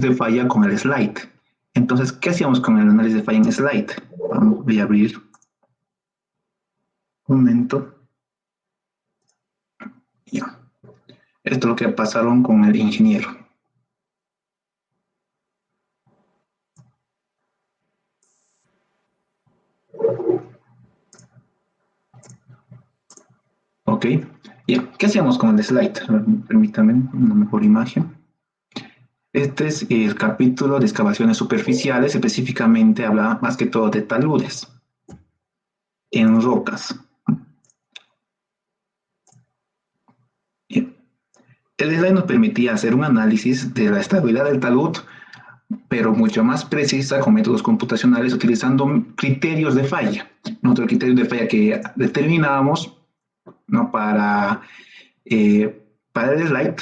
de falla con el slide. Entonces, ¿qué hacíamos con el análisis de falla en slide? Voy a abrir un momento. Ya. Esto es lo que pasaron con el ingeniero. Ok. Ya. ¿Qué hacíamos con el slide? Permítanme una mejor imagen. Este es el capítulo de excavaciones superficiales, específicamente habla más que todo de taludes en rocas. Bien. El slide nos permitía hacer un análisis de la estabilidad del talud, pero mucho más precisa con métodos computacionales utilizando criterios de falla. Nuestros criterios de falla que determinábamos, ¿no? para el slide,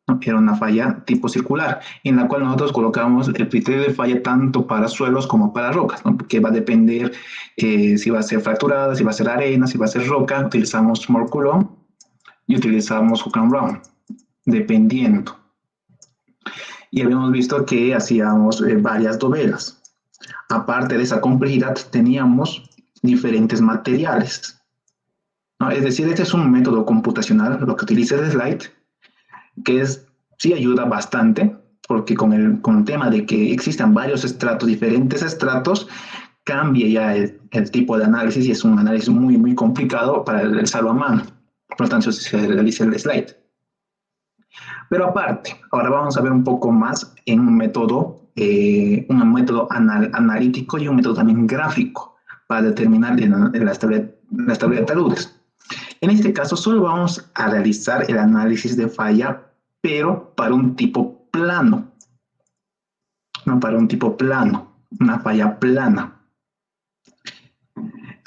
¿no? Era una falla tipo circular, en la cual nosotros colocamos el criterio de falla tanto para suelos como para rocas, ¿no? Que va a depender si va a ser fracturada, si va a ser arena, si va a ser roca. Utilizamos Moore Coulomb y utilizamos Hook and Round, dependiendo. Y habíamos visto que hacíamos varias dovelas. Aparte de esa complejidad, teníamos diferentes materiales, ¿no? Es decir, este es un método computacional, lo que utiliza el slide, que sí ayuda bastante, porque con el tema de que existan varios estratos, diferentes estratos, cambia ya el tipo de análisis y es un análisis muy, muy complicado para realizarlo a mano. Por lo tanto, se realiza el slide. Pero aparte, ahora vamos a ver un poco más en un método analítico y un método también gráfico para determinar la estabilidad de taludes. En este caso, solo vamos a realizar el análisis de falla, pero para un tipo plano. No para un tipo plano, una falla plana.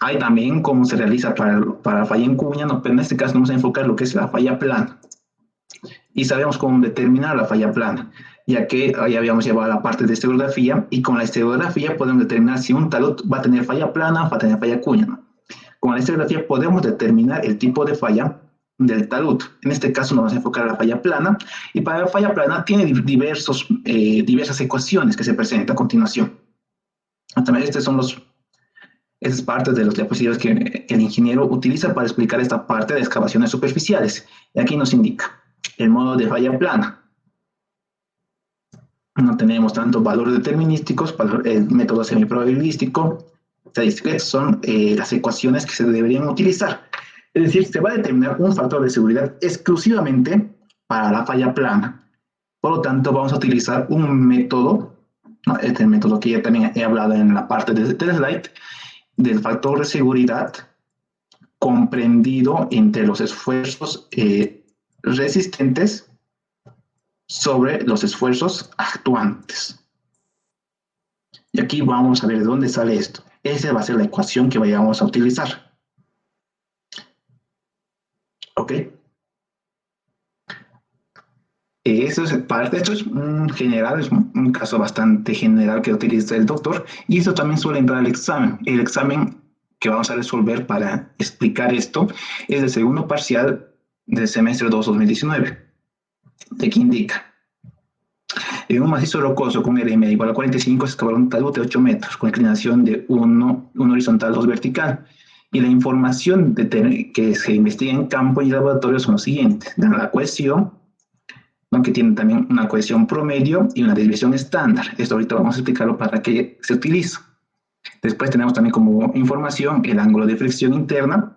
Hay también cómo se realiza para falla en cuña, no, pero en este caso vamos a enfocar lo que es la falla plana. Y sabemos cómo determinar la falla plana, ya que ahí habíamos llevado la parte de estereografía y con la estereografía podemos determinar si un talud va a tener falla plana o va a tener falla cuña, ¿no? Con la estereografía podemos determinar el tipo de falla del talud. En este caso nos vamos a enfocar a la falla plana y para la falla plana tiene diversas ecuaciones que se presentan a continuación. También estas partes de los diapositivas que el ingeniero utiliza para explicar esta parte de excavaciones superficiales. Y aquí nos indica el modo de falla plana. No tenemos tantos valores determinísticos, el método semiprobabilístico, estadísticas son las ecuaciones que se deberían utilizar. Es decir, se va a determinar un factor de seguridad exclusivamente para la falla plana. Por lo tanto, vamos a utilizar un método, ¿no? Este método que ya también he hablado en la parte del slide, del factor de seguridad comprendido entre los esfuerzos resistentes sobre los esfuerzos actuantes. Y aquí vamos a ver de dónde sale esto. Esa va a ser la ecuación que vayamos a utilizar. ¿Ok? Eso es parte, esto es un general, es un caso bastante general que utiliza el doctor, y eso también suele entrar al examen. El examen que vamos a resolver para explicar esto es el segundo parcial del semestre 2 2019. De aquí indica: en un macizo rocoso con RM igual a 45 se excavaron un talud de 8 metros con inclinación de 1 horizontal, 2 vertical. Y la información que se investiga en campo y laboratorio son los siguientes: dan la cohesión, ¿no? Que tiene también una cohesión promedio y una desviación estándar. Esto ahorita vamos a explicarlo para qué se utiliza. Después tenemos también como información el ángulo de fricción interna.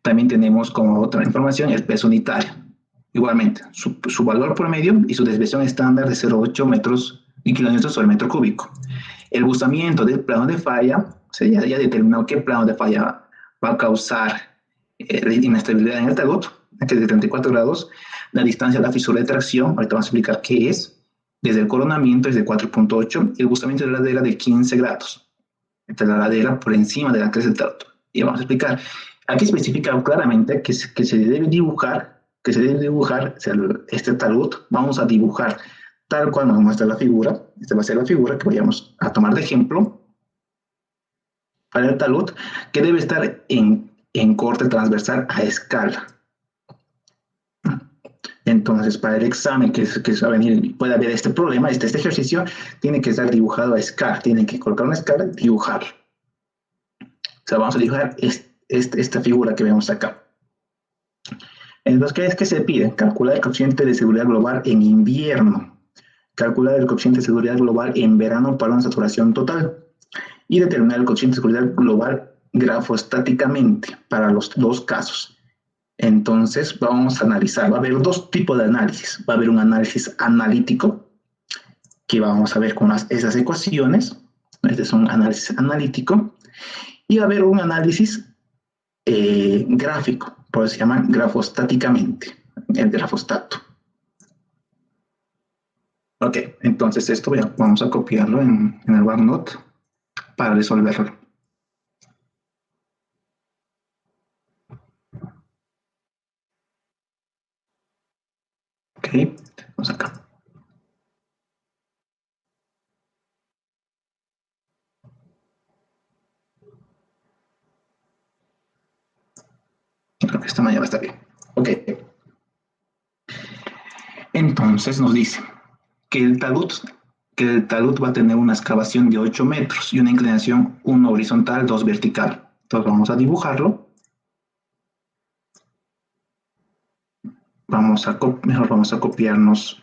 También tenemos como otra información el peso unitario. Igualmente, su valor promedio y su desviación estándar de 0,8 metros y kilómetros sobre metro cúbico. El buzamiento del plano de falla, o sea, ya determinado qué plano de falla va a causar inestabilidad en el talud, que es de 34 grados. La distancia de la fisura de tracción, ahorita vamos a explicar qué es. Desde el coronamiento es de 4,8 y el buzamiento de la ladera de 15 grados. Esta es la ladera por encima de la cresta del talud. Y vamos a explicar. Aquí especifica claramente que se debe dibujar este talud. Vamos a dibujar tal cual nos muestra la figura. Esta va a ser la figura que vayamos a tomar de ejemplo para el talud, que debe estar en corte transversal a escala. Entonces, para el examen que va a venir, puede haber este problema, este ejercicio, tiene que estar dibujado a escala, tiene que colocar una escala y dibujarlo. O sea, vamos a dibujar esta figura que vemos acá. Entonces, ¿qué es que se pide? Calcular el coeficiente de seguridad global en invierno. Calcular el coeficiente de seguridad global en verano para una saturación total. Y determinar el coeficiente de seguridad global grafostáticamente para los dos casos. Entonces, vamos a analizar. Va a haber dos tipos de análisis. Va a haber un análisis analítico, que vamos a ver con esas ecuaciones. Este es un análisis analítico. Y va a haber un análisis gráfico, por eso se llama grafostáticamente, el grafostato. Ok, entonces esto vamos a copiarlo en el OneNote para resolverlo. Ok, vamos acá. Creo que esta mañana va a estar bien. Ok. Entonces nos dice que el talud va a tener una excavación de 8 metros y una inclinación 1 horizontal, 2 vertical. Entonces vamos a dibujarlo. Mejor vamos a copiarnos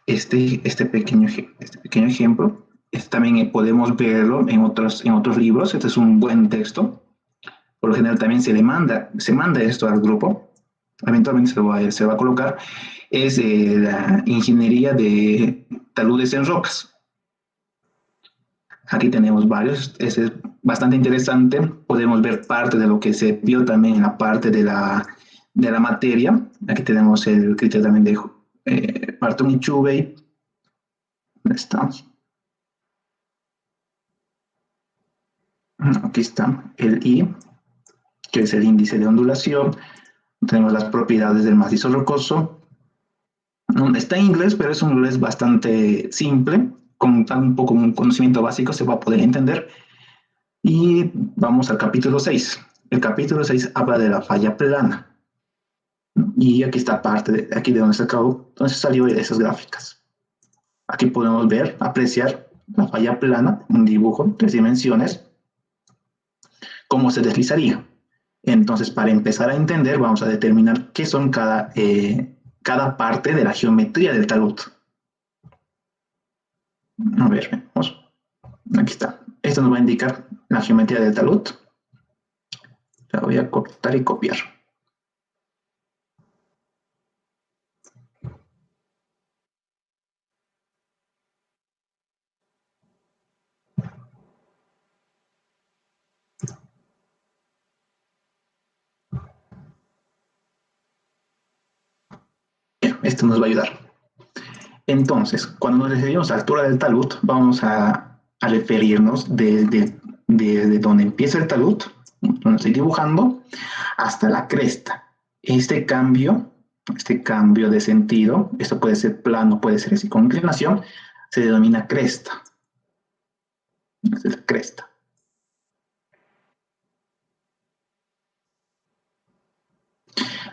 este pequeño ejemplo. También podemos verlo en otros libros. Este es un buen texto. Por lo general también se manda esto al grupo. Eventualmente se va a colocar. Es la ingeniería de taludes en rocas. Aquí tenemos varios. Es bastante interesante. Podemos ver parte de lo que se vio también en la parte de la materia. Aquí tenemos el criterio también de Barton y Chubey. ¿Dónde estamos? Aquí está el I, que es el índice de ondulación. Tenemos las propiedades del macizo rocoso. Está en inglés, pero es un inglés bastante simple. Con un poco un conocimiento básico se va a poder entender. Y vamos al capítulo 6. El capítulo 6 habla de la falla plana. Y aquí está aquí de donde se acabó, donde salió esas gráficas. Aquí podemos ver, apreciar la falla plana, un dibujo, 3 dimensiones, cómo se deslizaría. Entonces, para empezar a entender, vamos a determinar qué son cada parte de la geometría del talud. A ver, vamos. Aquí está. Esto nos va a indicar la geometría del talud. La voy a cortar y copiar. Esto nos va a ayudar. Entonces, cuando nos referimos a la altura del talud, vamos a referirnos de donde empieza el talud, donde estoy dibujando, hasta la cresta. Este cambio de sentido, esto puede ser plano, puede ser así con inclinación, se denomina cresta. Esta es la cresta.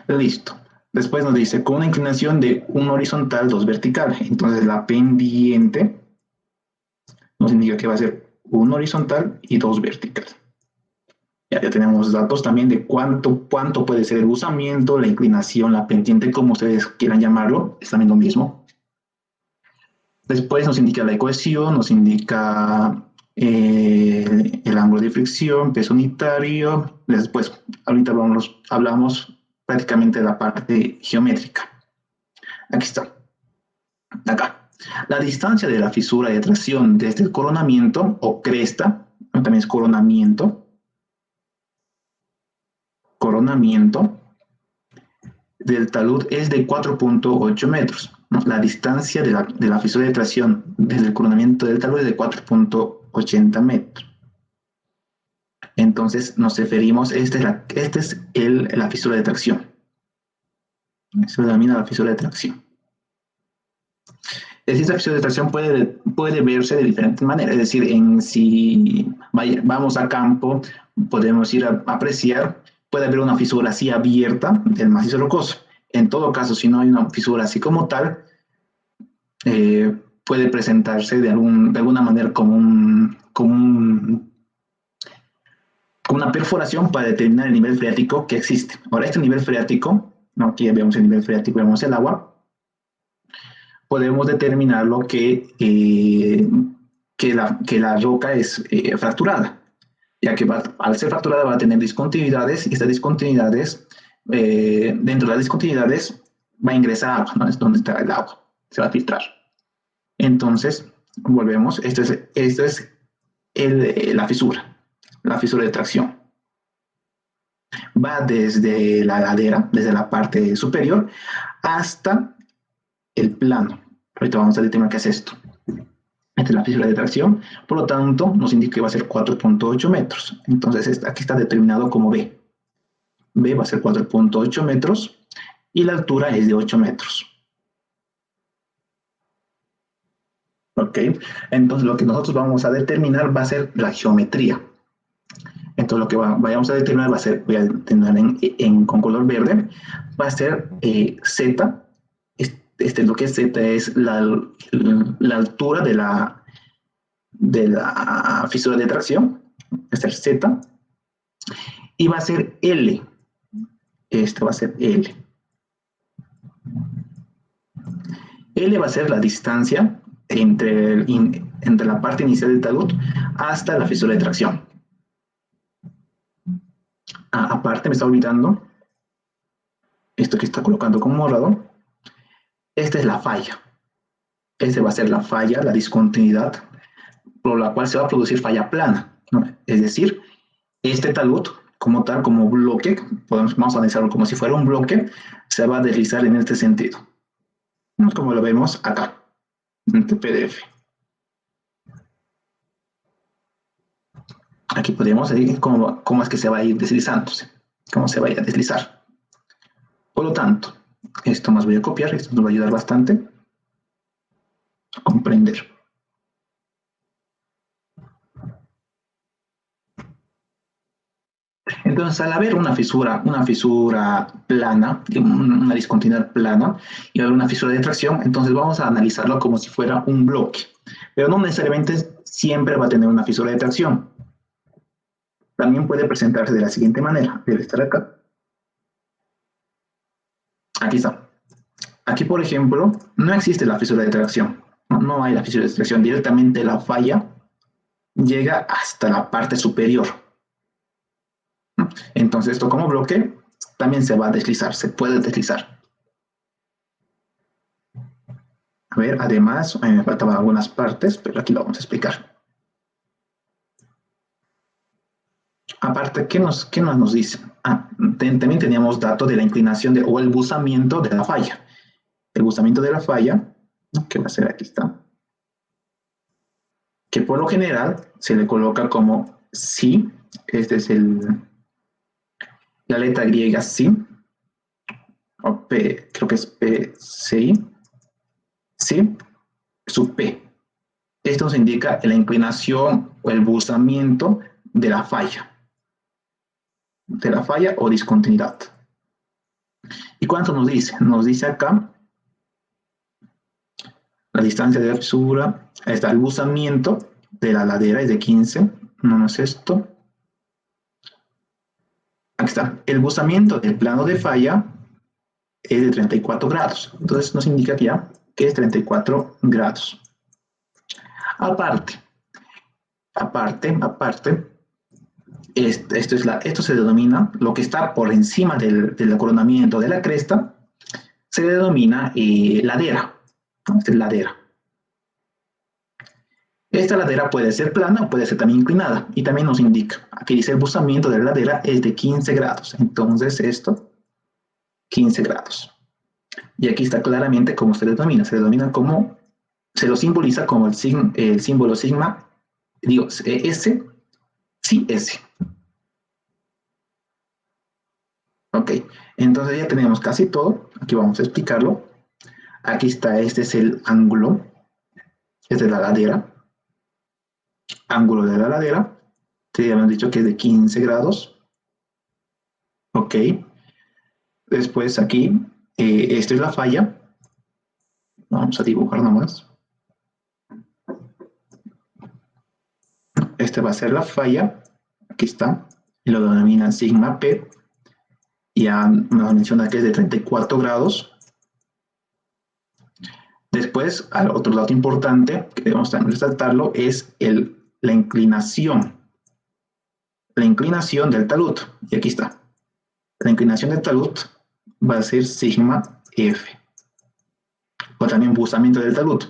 Listo. Después nos dice, con una inclinación de 1 horizontal, 2 vertical. Entonces la pendiente nos indica que va a ser 1 horizontal y 2 vertical. Ya tenemos datos también de cuánto puede ser el usamiento, la inclinación, la pendiente, como ustedes quieran llamarlo, es también lo mismo. Después nos indica la ecuación, nos indica el ángulo de fricción, peso unitario. Después, ahorita hablamos prácticamente de la parte geométrica. Aquí está. Acá. La distancia de la fisura de tracción desde el coronamiento o cresta, también es coronamiento, del talud es de 4.8 metros. ¿No? La distancia de la fisura de tracción desde el coronamiento del talud es de 4.80 metros. Entonces nos referimos, esta es la fisura de tracción. Se denomina la fisura de tracción. Es decir, esta fisura de tracción puede verse de diferentes maneras. Es decir, si vamos a campo, podemos ir a apreciar, puede haber una fisura así abierta del macizo rocoso. En todo caso, si no hay una fisura así como tal, puede presentarse de alguna manera como una perforación para determinar el nivel freático que existe. Ahora, este nivel freático, ¿no? Aquí ya vemos el nivel freático, vemos el agua, podemos determinar lo que la roca es fracturada, ya que al ser fracturada va a tener discontinuidades y estas discontinuidades, dentro de las discontinuidades va a ingresar agua, ¿no? Es donde está el agua, se va a filtrar. Entonces, volvemos, esto es la fisura de tracción. Va desde la ladera, desde la parte superior, hasta el plano. Ahorita vamos a determinar qué es esto. Esta es la fisura de tracción, por lo tanto nos indica que va a ser 4.8 metros. Entonces aquí está determinado como B. B va a ser 4.8 metros y la altura es de 8 metros. ¿Ok? Entonces lo que nosotros vamos a determinar va a ser la geometría. Entonces lo que vayamos a determinar va a ser, voy a determinar con color verde, va a ser Z. Lo que es Z es la altura de la fisura de tracción, va a ser Z, y va a ser L. Esto va a ser L. L va a ser la distancia entre la parte inicial del talud hasta la fisura de tracción. Aparte, me está olvidando esto que está colocando como morado. Esta es la falla. Esta va a ser la falla, la discontinuidad, por la cual se va a producir falla plana, ¿no? Es decir, este talud, como tal, como bloque, vamos a analizarlo como si fuera un bloque, se va a deslizar en este sentido, ¿no? Como lo vemos acá, en este PDF. Aquí podemos ver cómo es que se va a ir deslizándose, cómo se va a ir a deslizar. Por lo tanto, esto más voy a copiar, esto nos va a ayudar bastante a comprender. Entonces, al haber una fisura plana, una discontinuidad plana, y haber una fisura de tracción, entonces vamos a analizarlo como si fuera un bloque. Pero no necesariamente siempre va a tener una fisura de tracción. También puede presentarse de la siguiente manera. Debe estar acá. Aquí está. Aquí, por ejemplo, no existe la fisura de tracción. No hay la fisura de tracción. Directamente la falla llega hasta la parte superior. Entonces, esto como bloque también se va a deslizar, se puede deslizar. A ver, además, me faltaban algunas partes, pero aquí lo vamos a explicar. Aparte, ¿qué más nos dice? También teníamos datos de la inclinación o el buzamiento de la falla. El buzamiento de la falla, que va a ser aquí está, que por lo general se le coloca como si, este es la letra griega si, o P, creo que es P, si, si, su P. Esto nos indica la inclinación o el buzamiento de la falla o discontinuidad. ¿Y cuánto nos dice? Nos dice acá la distancia de la fisura, está el buzamiento de la ladera es de 15, no es esto. Aquí está, el buzamiento del plano de falla es de 34 grados, entonces nos indica aquí ya que es 34 grados. Aparte, esto se denomina, lo que está por encima del coronamiento de la cresta, se denomina ladera, ¿no? Esta es ladera. Esta ladera puede ser plana o puede ser también inclinada y también nos indica, aquí dice el buzamiento de la ladera es de 15 grados, entonces esto, 15 grados. Y aquí está claramente cómo se denomina como, se lo simboliza como el símbolo sigma, digo, S, sí, S. Ok, entonces ya tenemos casi todo, aquí vamos a explicarlo. Aquí está, este es el ángulo, este es la ladera, ángulo de la ladera, te habíamos dicho que es de 15 grados. Ok, después aquí Esta es la falla. Vamos a dibujar nomás. Esta va a ser la falla. Aquí está. Y lo denominan sigma P. Ya nos menciona que es de 34 grados. Después, otro dato importante que debemos también resaltarlo es la inclinación. La inclinación del talud. Y aquí está. La inclinación del talud va a ser sigma F. O también buzamiento del talud.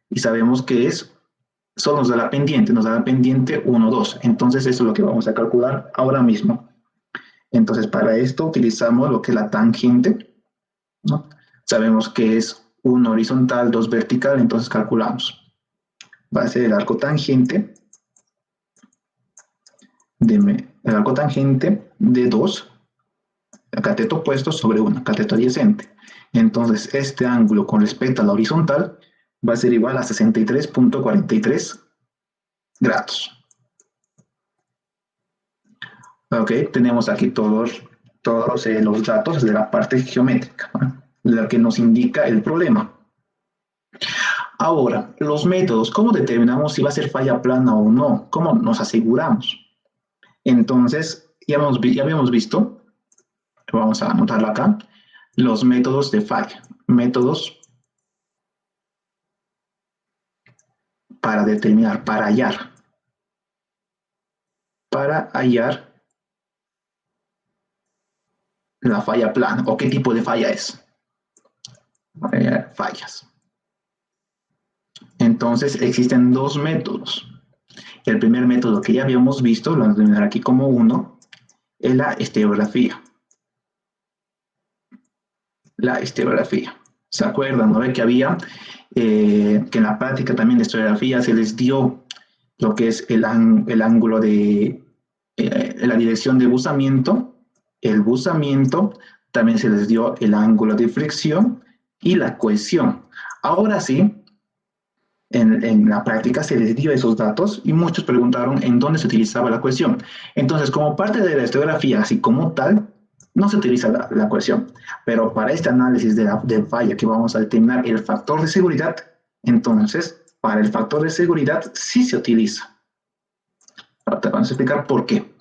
Y sabemos que solo nos da la pendiente 1, 2. Entonces, eso es lo que vamos a calcular ahora mismo. Entonces, para esto utilizamos lo que es la tangente, ¿no? Sabemos que es 1 horizontal, 2 vertical, entonces calculamos. Va a ser el arco tangente de 2, cateto opuesto sobre 1, cateto adyacente. Entonces, este ángulo con respecto a la horizontal va a ser igual a 63.43 grados. Ok, tenemos aquí todos los datos de la parte geométrica, ¿no? La que nos indica el problema. Ahora, los métodos, ¿cómo determinamos si va a ser falla plana o no? ¿Cómo nos aseguramos? Entonces, ya habíamos visto, vamos a anotarlo acá, los métodos de falla. Métodos para determinar, para hallar la falla plana o qué tipo de falla es. Fallas. Entonces, existen dos métodos. El primer método que ya habíamos visto, lo vamos a denominar aquí como 1, es la estereografía. La estereografía. ¿Se acuerdan, no? Que había, que en la práctica también de estereografía se les dio lo que es el ángulo de la dirección de buzamiento, el buzamiento, también se les dio el ángulo de fricción y la cohesión. Ahora sí, en la práctica se les dio esos datos y muchos preguntaron en dónde se utilizaba la cohesión. Entonces, como parte de la estereografía, así como tal, no se utiliza la cohesión, pero para este análisis de falla que vamos a determinar el factor de seguridad, entonces, para el factor de seguridad sí se utiliza. Ahora te vamos a explicar por qué.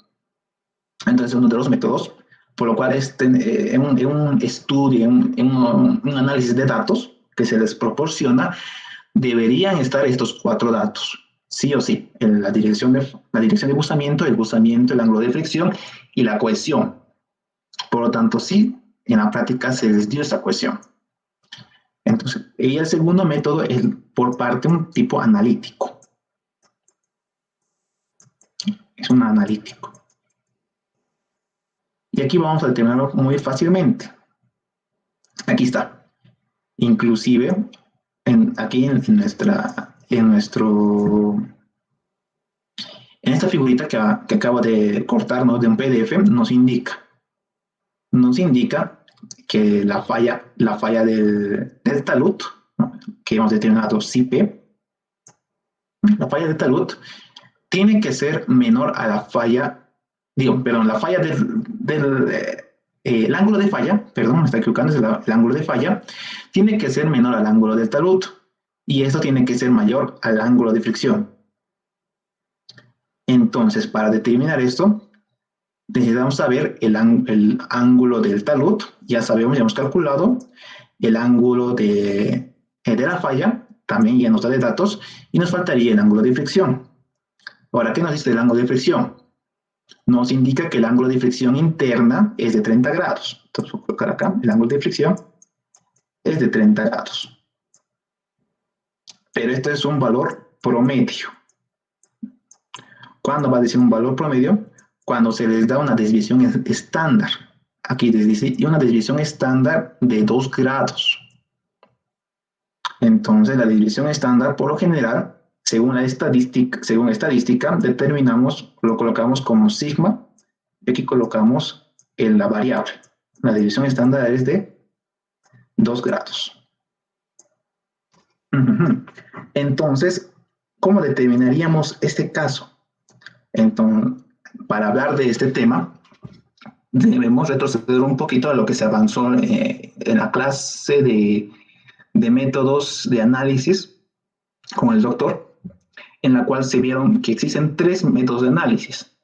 Entonces, uno de los métodos, por lo cual en un estudio, en un análisis de datos que se les proporciona, deberían estar estos 4 datos, sí o sí, en la dirección de buzamiento, el ángulo de fricción y la cohesión. Por lo tanto, sí, en la práctica se les dio esta cohesión. Entonces, y el segundo método es por parte de un tipo analítico. Es un analítico. Y aquí vamos a determinarlo muy fácilmente. Aquí está. Inclusive, aquí en esta figurita que acabo de cortar, ¿no?, de un PDF, nos indica que la falla del talud, ¿no?, que hemos determinado CP, la falla del talud tiene que ser menor a la falla, la falla el ángulo de falla, perdón, me está equivocando, es el ángulo de falla, tiene que ser menor al ángulo del talud y esto tiene que ser mayor al ángulo de fricción. Entonces, para determinar esto, necesitamos saber el ángulo del talud, ya sabemos, ya hemos calculado, el ángulo de la falla, también ya nos da de datos, y nos faltaría el ángulo de fricción. Ahora, ¿qué nos dice el ángulo de fricción? Nos indica que el ángulo de fricción interna es de 30 grados. Entonces, voy a colocar acá, el ángulo de fricción es de 30 grados. Pero esto es un valor promedio. ¿Cuándo va a decir un valor promedio? Cuando se les da una desviación estándar. Aquí dice una desviación estándar de 2 grados. Entonces, la desviación estándar, por lo general, según estadística, determinamos, lo colocamos como sigma, y aquí colocamos la variable. La desviación estándar es de 2 grados. Entonces, ¿cómo determinaríamos este caso? Entonces, para hablar de este tema, debemos retroceder un poquito a lo que se avanzó en la clase de métodos de análisis con el doctor, en la cual se vieron que existen tres métodos de análisis.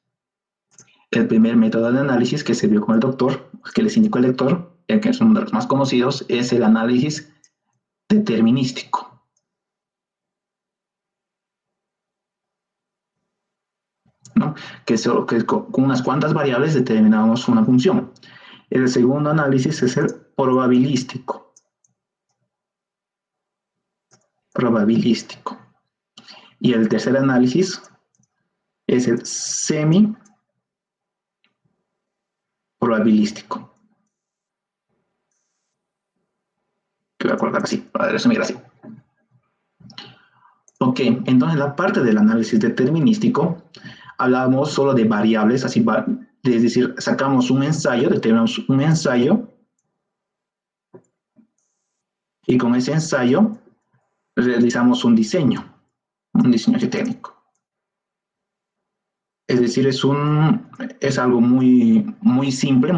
El primer método de análisis que se vio con el doctor, que les indicó el lector, el que es uno de los más conocidos, es el análisis determinístico. ¿No? Que con unas cuantas variables determinamos una función. El segundo análisis es el probabilístico. Y el tercer análisis es el semi-probabilístico. Que voy a colocar así, para resumir así. Ok, entonces la parte del análisis determinístico, hablamos solo de variables, así es decir, sacamos un ensayo, determinamos un ensayo, y con ese ensayo realizamos un diseño técnico. Es decir, es algo muy simple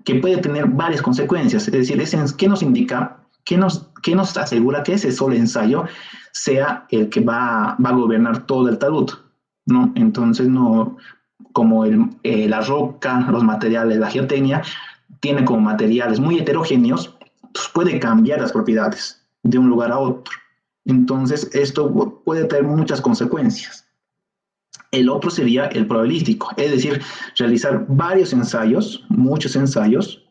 que puede tener varias consecuencias. Es decir, ¿qué nos indica? ¿Qué nos asegura que ese solo ensayo sea el que va a gobernar todo el talud? ¿No? Entonces, no, como la roca, los materiales, la geotecnia, tiene como materiales muy heterogéneos, pues puede cambiar las propiedades de un lugar a otro. Entonces, esto puede tener muchas consecuencias. El otro sería el probabilístico, es decir, realizar varios ensayos, muchos varios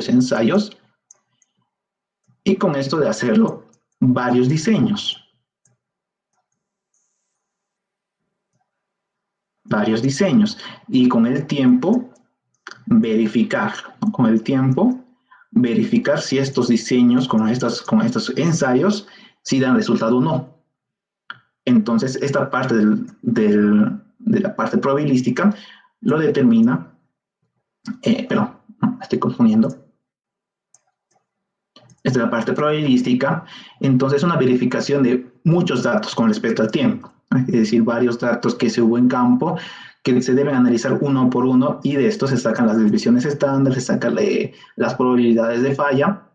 ensayos, y con esto de hacerlo, varios diseños. Y con el tiempo verificar si estos diseños con estos ensayos si dan resultado o no. Entonces, esta parte de la parte probabilística lo determina, perdón, me estoy confundiendo. Esta es la parte probabilística. Entonces, una verificación de muchos datos con respecto al tiempo. Es decir, varios datos que se hubo en campo que se deben analizar uno por uno y de esto se sacan las desviaciones estándar, se sacan las probabilidades de falla,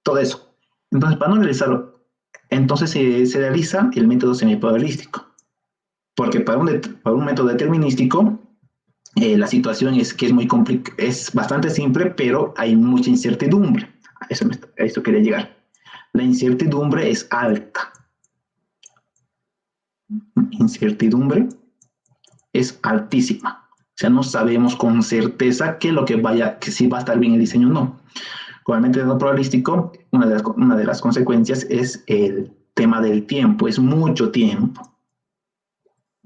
todo eso. Entonces, para no realizarlo, entonces se realiza el método semiprobabilístico. Porque para un método determinístico, la situación es que es bastante simple, pero hay mucha incertidumbre. A eso quería llegar. La incertidumbre es alta. Incertidumbre es altísima. O sea, no sabemos con certeza que si va a estar bien el diseño o no. Con el método probabilístico, una de las consecuencias es el tema del tiempo. Es mucho tiempo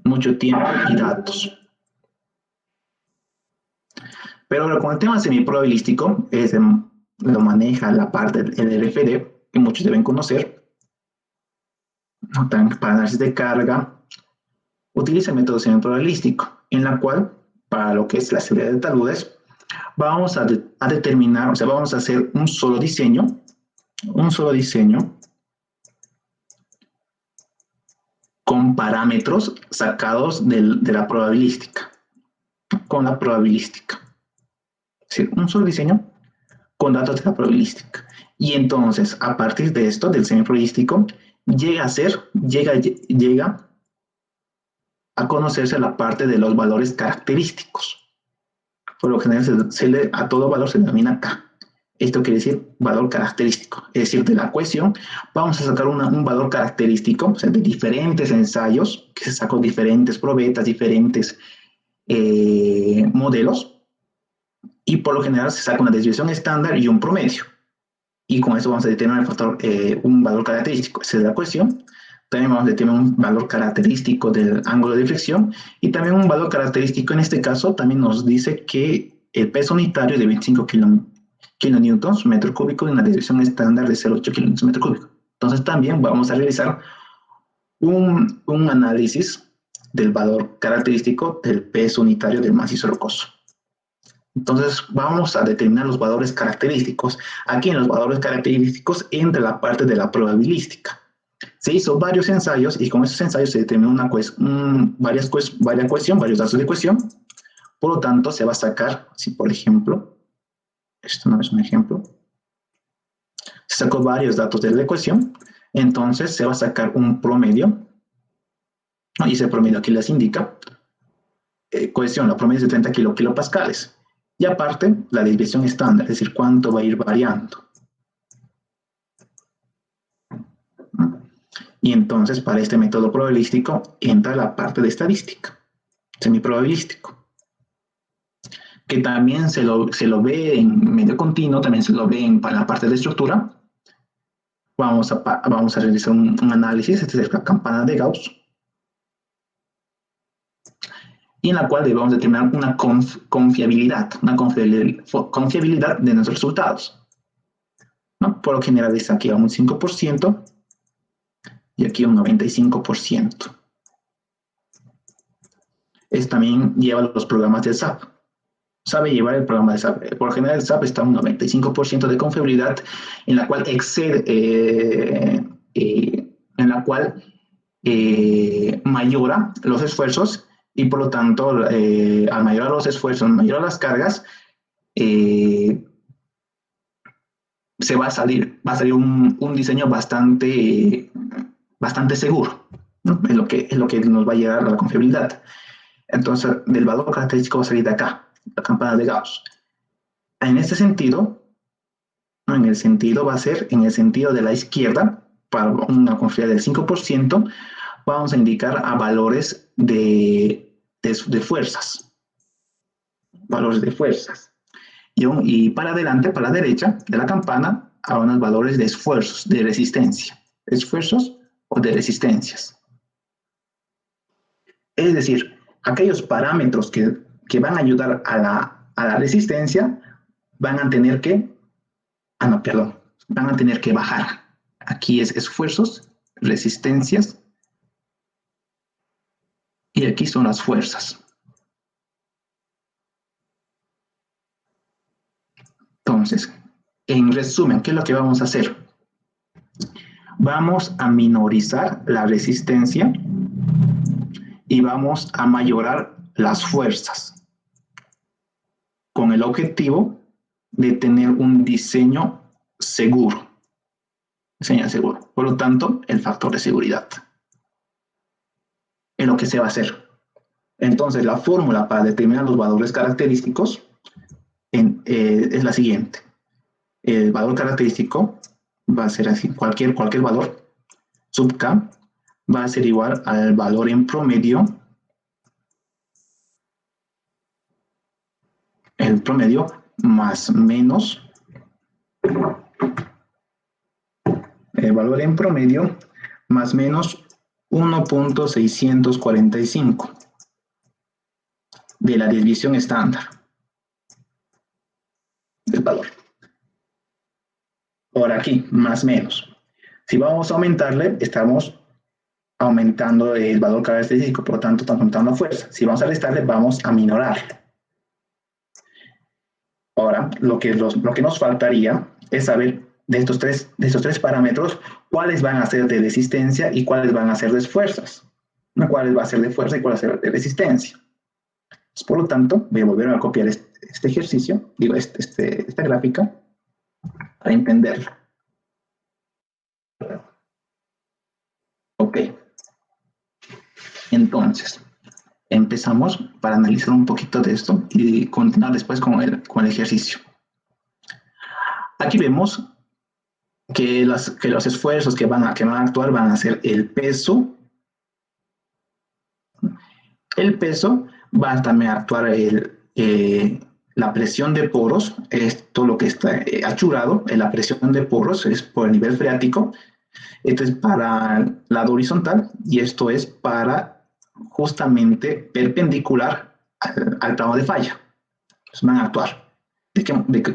y datos. Pero ahora con el tema semiprobabilístico, lo maneja la parte del LFD, que muchos deben conocer, para análisis de carga, utiliza el método semiprobabilístico, en la cual, para lo que es la seguridad de taludes, vamos a determinar, o sea, vamos a hacer un solo diseño con parámetros sacados de la probabilística, con la probabilística. Es decir, un solo diseño con datos de la probabilística. Y entonces, a partir de esto, del semiprobabilístico, llega a conocerse la parte de los valores característicos. Por lo general, a todo valor se denomina K. Esto quiere decir valor característico. Es decir, de la ecuación vamos a sacar un valor característico, o sea, de diferentes ensayos, que se sacó diferentes probetas, diferentes modelos, y por lo general se saca una desviación estándar y un promedio. Y con eso vamos a determinar el factor, un valor característico, esa es la ecuación. También vamos a determinar un valor característico del ángulo de fricción y también un valor característico, en este caso, también nos dice que el peso unitario es de 25 kilonewtons metro cúbico y una desviación estándar de 0,8 kilonewtons metro cúbico. Entonces también vamos a realizar un análisis del valor característico del peso unitario del macizo rocoso. Entonces vamos a determinar los valores característicos. Aquí en los valores característicos entra la parte de la probabilística. Se hizo varios ensayos y con esos ensayos se determinó varias cuestiones, varios datos de cuestión. Por lo tanto, se va a sacar, si por ejemplo, esto no es un ejemplo, se sacó varios datos de la ecuación, entonces se va a sacar un promedio, ¿no? Y ese promedio aquí les indica, cohesión, la promedio es de 30 kilopascales, y aparte la desviación estándar, es decir, cuánto va a ir variando. Y entonces para este método probabilístico entra la parte de estadística, semiprobabilístico, que también se lo ve en medio continuo, también se lo ve en la parte de estructura. Vamos a realizar un análisis, esta es la campana de Gauss, y en la cual debemos determinar una confiabilidad de nuestros resultados, ¿no? Por lo general es aquí a un 5% y aquí a un 95%. También lleva los programas del SAP. Sabe llevar el programa de SAP. Por lo general, el SAP está a un 95% de confiabilidad, en la cual excede, en la cual mayora los esfuerzos y por lo tanto, al mayorar los esfuerzos, mayorar las cargas, se va a salir un diseño bastante seguro, ¿no? Es lo que nos va a llegar a la confiabilidad. Entonces, del valor característico va a salir de acá, la campana de Gauss. En este sentido, ¿no? En el sentido va a ser, en el sentido de la izquierda, para una confiabilidad del 5%, vamos a indicar a valores de fuerzas. Valores de fuerzas. Y para adelante, para la derecha de la campana, a unos valores de esfuerzos, de resistencia. Esfuerzos o de resistencias. Es decir, aquellos parámetros que van a ayudar a la resistencia van a tener que, van a tener que bajar. Aquí es esfuerzos, resistencias, y aquí son las fuerzas. Entonces, en resumen, ¿qué es lo que vamos a hacer? Vamos a minorizar la resistencia y vamos a mayorar las fuerzas con el objetivo de tener un diseño seguro. Por lo tanto, el factor de seguridad es lo que se va a hacer. Entonces, la fórmula para determinar los valores característicos es la siguiente. El valor característico va a ser así, cualquier valor sub K va a ser igual al valor en promedio, el promedio más menos el valor en promedio más menos 1.645 de la desviación estándar del valor. Por aquí, más menos. Si vamos a aumentarle, estamos aumentando el valor característico, por lo tanto, estamos aumentando la fuerza. Si vamos a restarle, vamos a minorarle. Ahora, lo que nos faltaría es saber de estos tres parámetros, cuáles van a ser de resistencia y cuáles van a ser de fuerzas. Cuáles va a ser de fuerza y cuáles va a ser de resistencia. Por lo tanto, voy a volver a copiar este ejercicio, esta gráfica, para entenderla. Ok. Entonces, empezamos para analizar un poquito de esto y continuar después con el ejercicio. Aquí vemos que los esfuerzos que van a actuar van a ser el peso. El peso va también a actuar la presión de poros, esto lo que está achurado, la presión de poros es por el nivel freático. Esto es para el lado horizontal y esto es para justamente perpendicular al plano de falla. Entonces van a actuar.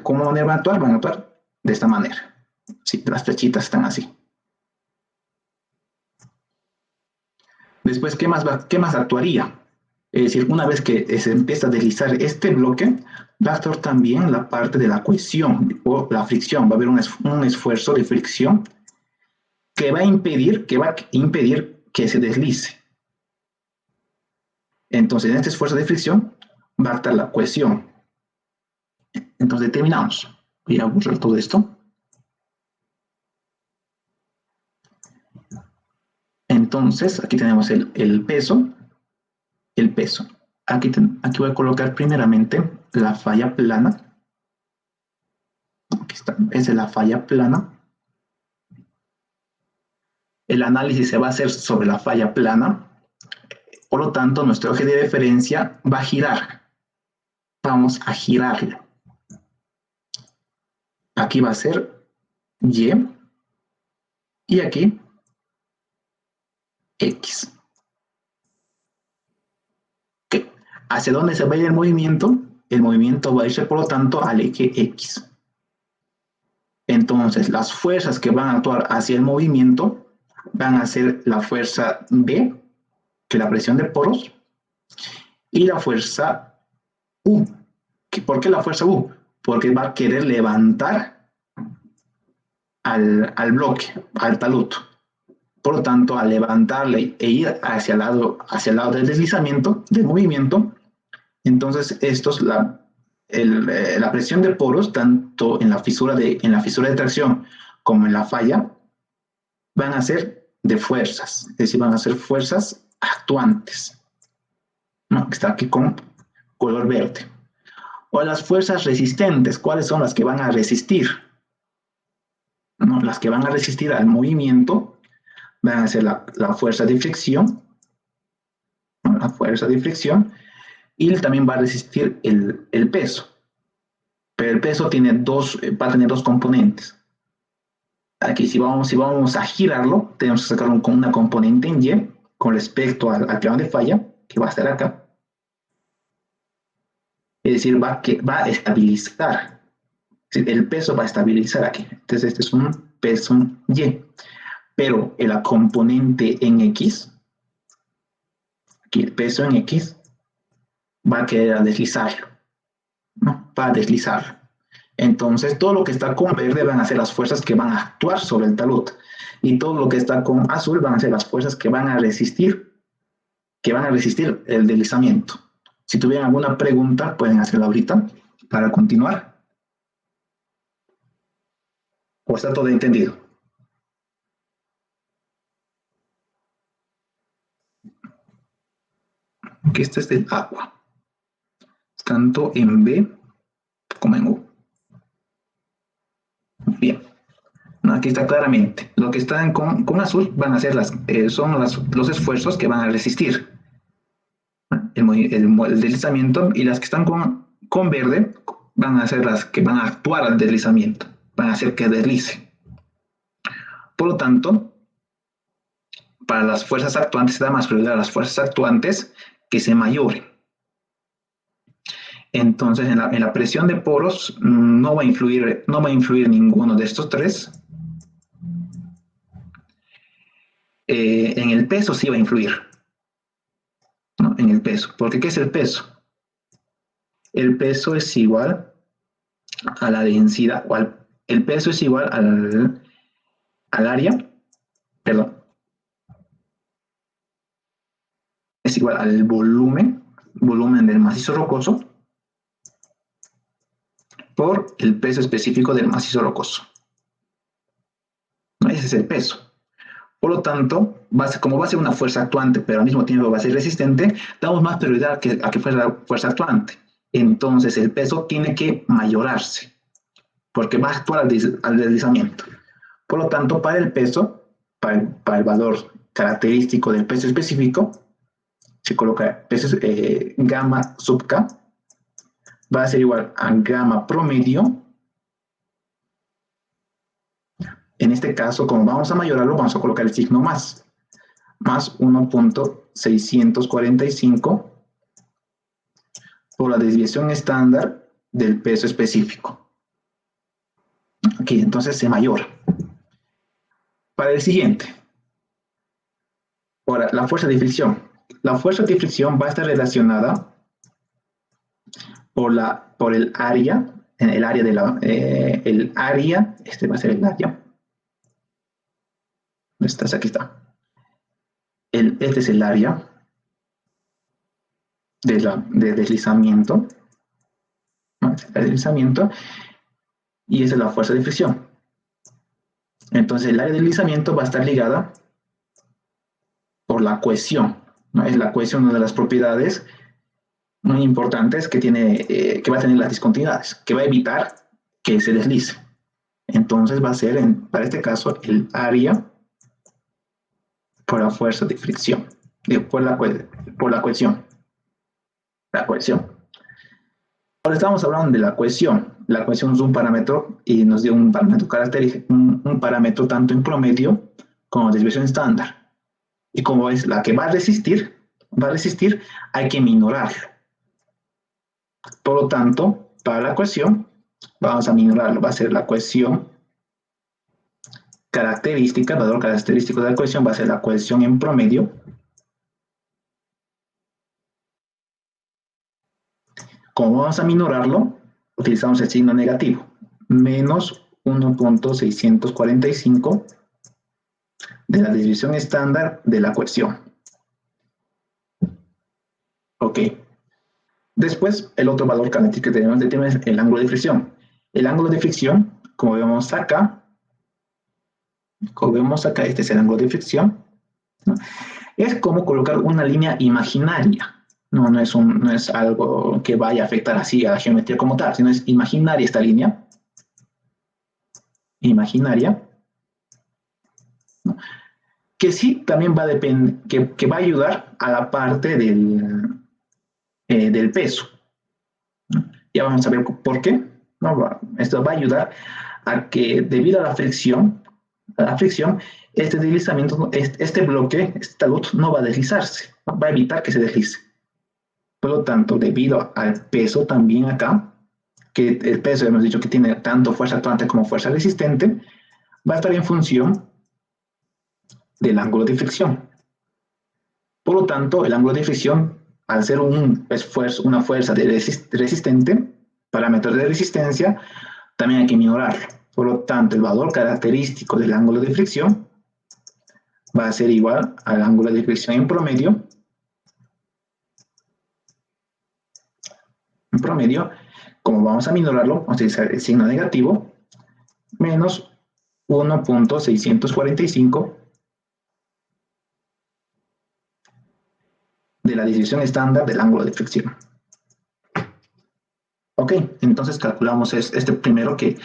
¿Cómo van a actuar? Van a actuar de esta manera. Sí, las flechitas están así. Después, ¿qué más actuaría? Es decir, una vez que se empieza a deslizar este bloque, va a actuar también la parte de la cohesión o la fricción. Va a haber un esfuerzo de fricción que va a impedir que se deslice. Entonces, en este esfuerzo de fricción va a estar la cohesión. Entonces, determinamos. Voy a borrar todo esto. Entonces, aquí tenemos el peso. El peso. Aquí voy a colocar primeramente la falla plana. Aquí está, esa es la falla plana. El análisis se va a hacer sobre la falla plana. Por lo tanto, nuestro eje de referencia va a girar. Vamos a girarlo. Aquí va a ser Y. Y aquí, X. ¿Qué? ¿Hacia dónde se va a ir el movimiento? El movimiento va a irse, por lo tanto, al eje X. Entonces, las fuerzas que van a actuar hacia el movimiento van a ser la fuerza B, que es la presión de poros, y la fuerza U. ¿Por qué la fuerza U? Porque va a querer levantar al bloque, al talud. Por lo tanto, al levantarle e ir hacia el lado del deslizamiento, del movimiento, entonces esto es la presión de poros, tanto en la fisura de tracción como en la falla, van a ser de fuerzas, es decir, van a ser fuerzas actuantes, ¿no? Que está aquí con color verde. O las fuerzas resistentes, ¿cuáles son las que van a resistir? ¿No? Las que van a resistir al movimiento van a ser la fuerza de fricción, ¿no? La fuerza de fricción, y también va a resistir el peso. Pero el peso va a tener dos componentes. Aquí si vamos a girarlo, tenemos que sacar una componente en Y con respecto al plano de falla, que va a estar acá. Es decir, va a estabilizar. El peso va a estabilizar aquí. Entonces, este es un peso Y. Pero la componente en X, aquí el peso en X, va a querer deslizarlo, ¿no? Va a deslizarlo. Entonces, todo lo que está con verde van a ser las fuerzas que van a actuar sobre el talud. Y todo lo que está con azul van a ser las fuerzas que van a resistir el deslizamiento. Si tuvieran alguna pregunta, pueden hacerla ahorita para continuar. ¿O está todo entendido? Que este es del agua, tanto en B como en U. Bien, aquí está claramente. Lo que están con azul van a ser son los esfuerzos que van a resistir el deslizamiento, y las que están con verde van a ser las que van a actuar al deslizamiento, van a hacer que deslice. Por lo tanto, para las fuerzas actuantes se da más prioridad a las fuerzas actuantes que se mayoren. Entonces, en la presión de poros no va a influir ninguno de estos tres. En el peso sí va a influir, ¿no? En el peso. Porque ¿qué es el peso? El peso es igual a la densidad, el peso es igual al área, perdón, es igual al volumen del macizo rocoso por el peso específico del macizo rocoso. Ese es el peso. Por lo tanto, como va a ser una fuerza actuante, pero al mismo tiempo va a ser resistente, damos más prioridad a que fuera la fuerza actuante. Entonces, el peso tiene que mayorarse, porque va a actuar al deslizamiento. Por lo tanto, para el peso, para el valor característico del peso específico, se coloca peso, gamma sub K, va a ser igual a gamma promedio. En este caso, como vamos a mayorarlo, vamos a colocar el signo más 1.645 por la desviación estándar del peso específico. Aquí, entonces se mayora. Para el siguiente, ahora, la fuerza de fricción. La fuerza de fricción va a estar relacionada por el área, el área de este va a ser el área estás? Aquí está. Este es el área de deslizamiento, ¿no? El deslizamiento, y esa es la fuerza de fricción. Entonces, el área de deslizamiento va a estar ligada por la cohesión, ¿no? Es la cohesión una de las propiedades muy importantes que va a tener las discontinuidades, que va a evitar que se deslice. Entonces, va a ser, para este caso, el área por la fuerza de fricción, por la cohesión. La cohesión. Ahora estamos hablando de la cohesión. La cohesión es un parámetro y nos dio un parámetro característico, un parámetro tanto en promedio como desviación estándar. Y como es la que va a resistir, hay que minorarlo. Por lo tanto, para la cohesión, vamos a minorarlo. Va a ser la cohesión característica, el valor característico de la cohesión va a ser la cohesión en promedio. Como vamos a minorarlo, utilizamos el signo negativo, menos 1.645 de la desviación estándar de la cohesión. Ok. Después, el otro valor característico que tenemos determinar es el ángulo de fricción. El ángulo de fricción, como vemos acá, este es el ángulo de fricción, ¿no? Es como colocar una línea imaginaria. No es algo que vaya a afectar así a la geometría como tal, sino es imaginaria esta línea. Imaginaria. ¿No? Que sí también va a depender, que va a ayudar a la parte del peso. ¿No? Ya vamos a ver por qué. ¿No? Esto va a ayudar a que debido a la fricción, este deslizamiento, este bloque, este talud no va a deslizarse, va a evitar que se deslice. Por lo tanto, debido al peso también acá, que el peso hemos dicho que tiene tanto fuerza actuante como fuerza resistente, va a estar en función del ángulo de fricción. Por lo tanto, el ángulo de fricción, al ser un esfuerzo, una fuerza resistente, parámetro de resistencia, también hay que minorarlo. Por lo tanto, el valor característico del ángulo de fricción va a ser igual al ángulo de fricción en promedio. En promedio, como vamos a minorarlo, vamos a utilizar el signo negativo, menos 1.645 de la desviación estándar del ángulo de fricción. Ok, entonces calculamos este primero que,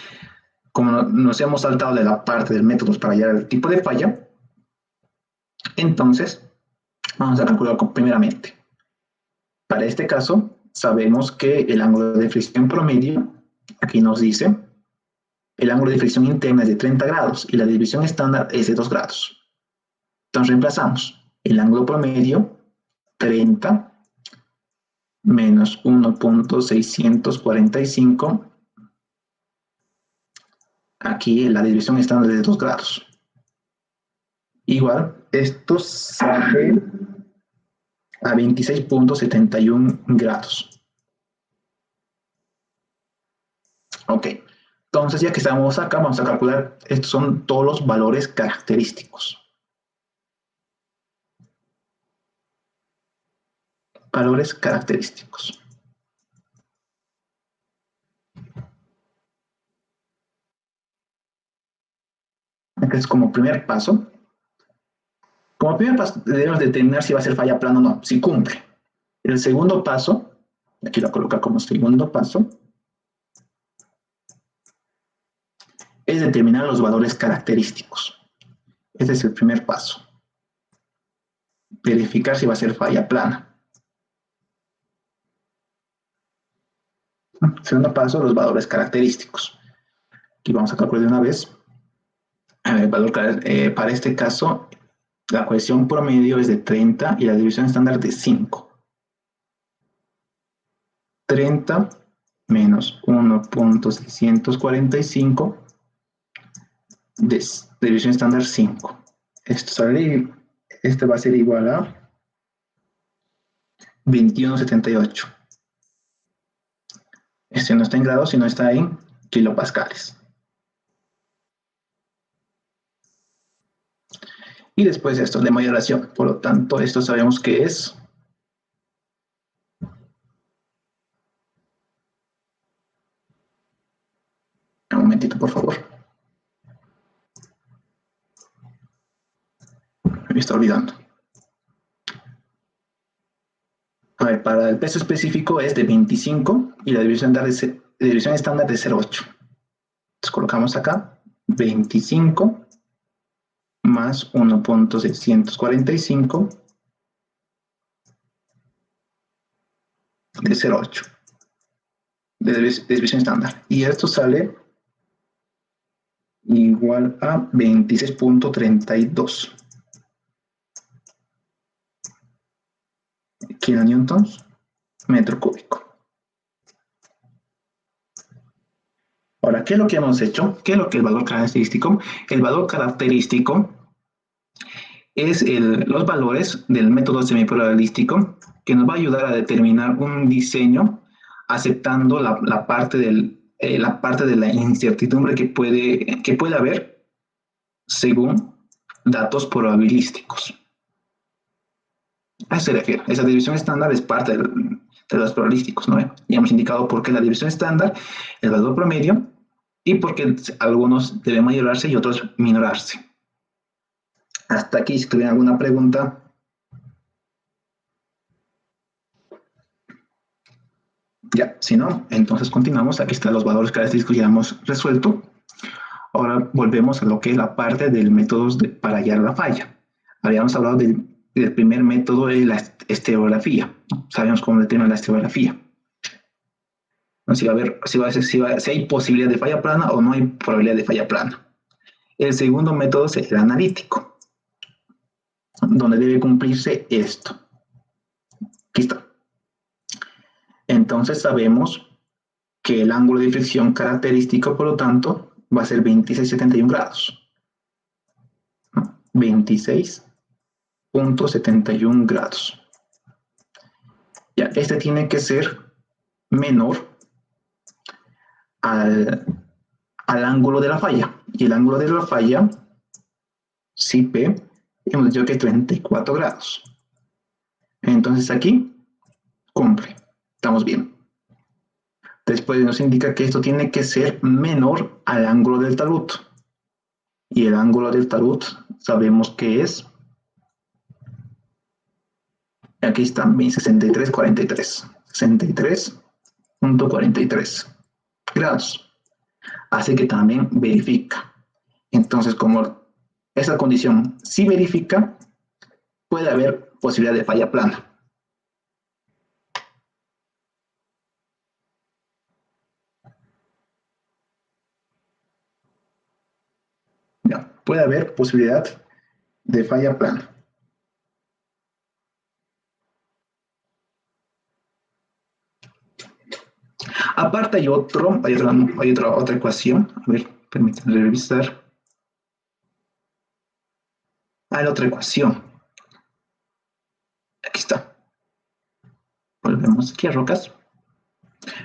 como nos hemos saltado de la parte del método para hallar el tipo de falla, entonces vamos a calcular primeramente. Para este caso, sabemos que el ángulo de fricción promedio, aquí nos dice, el ángulo de fricción interna es de 30 grados y la desviación estándar es de 2 grados. Entonces reemplazamos el ángulo promedio, 30 menos 1.645. Aquí la desviación estándar es de 2 grados. Igual, esto sale a 26.71 grados. Ok, entonces ya que estamos acá, vamos a calcular, estos son todos los valores característicos. Valores característicos. Este es como primer paso. Como primer paso debemos determinar si va a ser falla plana o no, si cumple. El segundo paso, aquí lo coloca como segundo paso, es determinar los valores característicos. Este es el primer paso. Verificar si va a ser falla plana. Segundo paso, los valores característicos. Aquí vamos a calcular de una vez. El valor, para este caso, la cohesión promedio es de 30 y la división estándar de 5. 30 menos 1.645 de división estándar 5. Este va a ser igual a 21.78. Este no está en grados, sino está en kilopascales. Y después esto de moderación. Por lo tanto, esto sabemos que es un momentito, por favor. Me está olvidando. A ver, para el peso específico es de 25 y la división estándar de 0,8. Entonces colocamos acá 25 más 1.645 de 0,8 de división estándar. Y esto sale igual a 26.32 kilonewtons metro cúbico. Ahora, ¿qué es lo que hemos hecho? ¿Qué es lo que el valor característico? El valor característico es los valores del método semiprobabilístico que nos va a ayudar a determinar un diseño aceptando la parte de la incertidumbre que puede haber según datos probabilísticos. A eso se refiere. Esa división estándar es parte de los probabilísticos, ¿no? Ya hemos indicado por qué la división estándar, el valor promedio, y por qué algunos deben mayorarse y otros minorarse. Hasta aquí, si tuvieran alguna pregunta. Ya, si no, entonces continuamos. Aquí están los valores característicos que ya hemos resuelto. Ahora volvemos a lo que es la parte del método para hallar la falla. Habíamos hablado del primer método de la estereografía. Sabemos cómo determinar la estereografía. Si hay posibilidad de falla plana o no hay probabilidad de falla plana. El segundo método es el analítico, donde debe cumplirse esto. Aquí está. Entonces sabemos que el ángulo de fricción característico, por lo tanto, va a ser 26,71 grados. 26,71 grados. Ya, este tiene que ser menor al ángulo de la falla. Y el ángulo de la falla, si P, hemos dicho que es 34 grados. Entonces aquí cumple. Estamos bien. Después nos indica que esto tiene que ser menor al ángulo del talud. Y el ángulo del talud sabemos que es, aquí está, 63,43. 63,43 grados. Así que también verifica. Entonces, como esa condición sí verifica, puede haber posibilidad de falla plana. Ya, puede haber posibilidad de falla plana. Aparte hay otra ecuación. A ver, permítanme revisar. Hay otra ecuación. Aquí está. Volvemos aquí a rocas.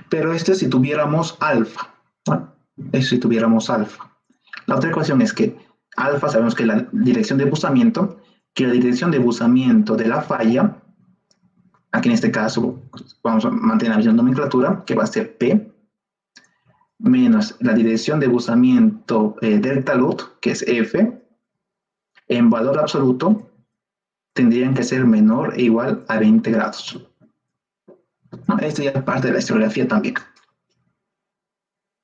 Pero este si tuviéramos alfa. ¿No? Es si tuviéramos alfa. La otra ecuación es que alfa sabemos que la dirección de buzamiento, de la falla, aquí en este caso vamos a mantener la misma nomenclatura, que va a ser P, menos la dirección de buzamiento del talud, que es F, en valor absoluto tendrían que ser menor e igual a 20 grados. ¿No? Esto ya es parte de la historiografía también.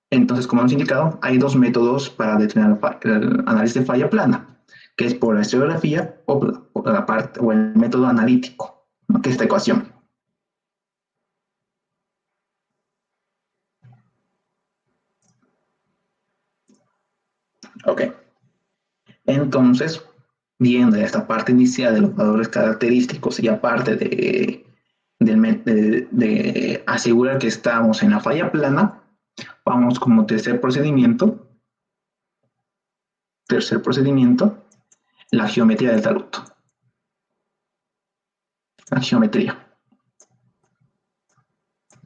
Entonces, como hemos indicado, hay dos métodos para determinar el análisis de falla plana, que es por la historiografía o el método analítico, ¿no? Que es esta ecuación. Ok. Entonces, viendo esta parte inicial de los valores característicos y aparte de asegurar que estamos en la falla plana, vamos como tercer procedimiento, la geometría del talud. La geometría.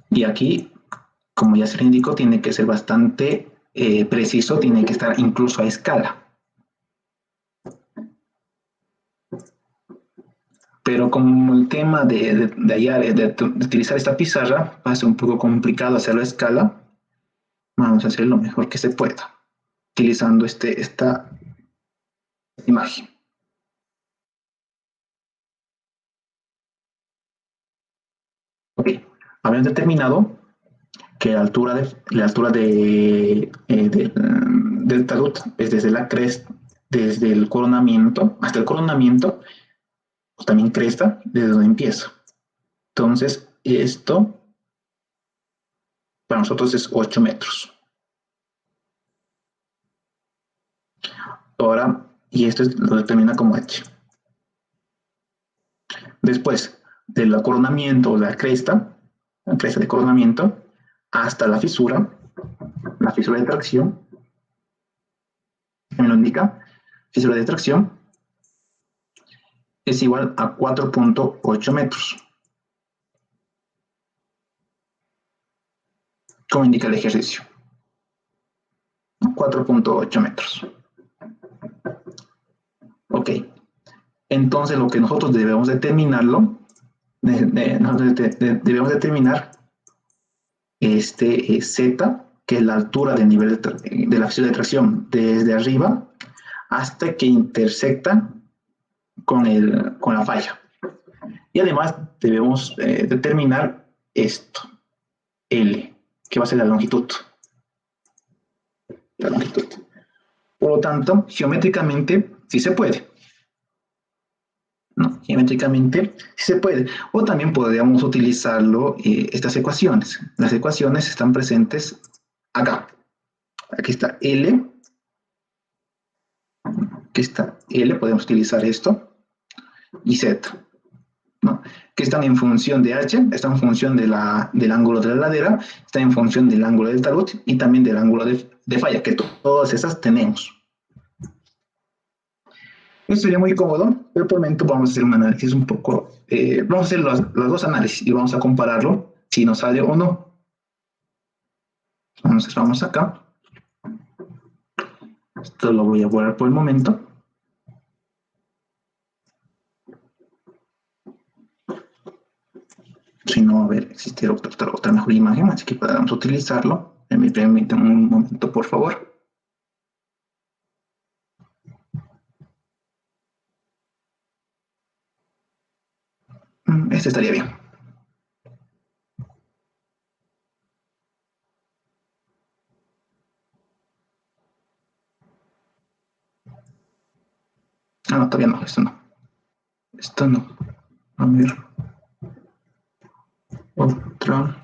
Y aquí, como ya se le indicó, tiene que ser bastante preciso, tiene que estar incluso a escala. pero como el tema de utilizar esta pizarra va a ser un poco complicado hacerlo a escala, vamos a hacer lo mejor que se pueda, utilizando esta imagen. Ok, habíamos determinado que del talud es desde la cresta, desde el coronamiento hasta el coronamiento, o también cresta, desde donde empieza. Entonces, esto para nosotros es 8 metros. Ahora, y esto lo determina como h. Después del coronamiento o la cresta de coronamiento, hasta la fisura de tracción, me lo indica, fisura de tracción es igual a 4.8 metros, como indica el ejercicio. 4.8 metros. Ok, entonces lo que nosotros debemos determinarlo, debemos determinar Z, que es la altura del nivel de la fisura de tracción desde arriba hasta que intersecta con la falla. Y además debemos determinar esto, L, que va a ser la longitud. La longitud. Por lo tanto, geométricamente sí se puede. ¿No? Geométricamente sí se puede. O también podríamos utilizarlo, estas ecuaciones. Las ecuaciones están presentes acá. Aquí está L. Aquí está L, podemos utilizar esto. Y Z. ¿No? Que están en función de h, están en función del ángulo de la ladera, están en función del ángulo del talud y también del ángulo de falla, que todas esas tenemos. Esto sería muy cómodo, pero por el momento vamos a hacer un análisis un poco, vamos a hacer los dos análisis y vamos a compararlo si nos sale o no. Entonces vamos acá. Esto lo voy a borrar por el momento. Si no, a ver, existe otra mejor imagen, así que podemos utilizarlo. Me permiten un momento, por favor. Este estaría bien. Ah, no, todavía no, esto no. Esto no. A ver. Otra.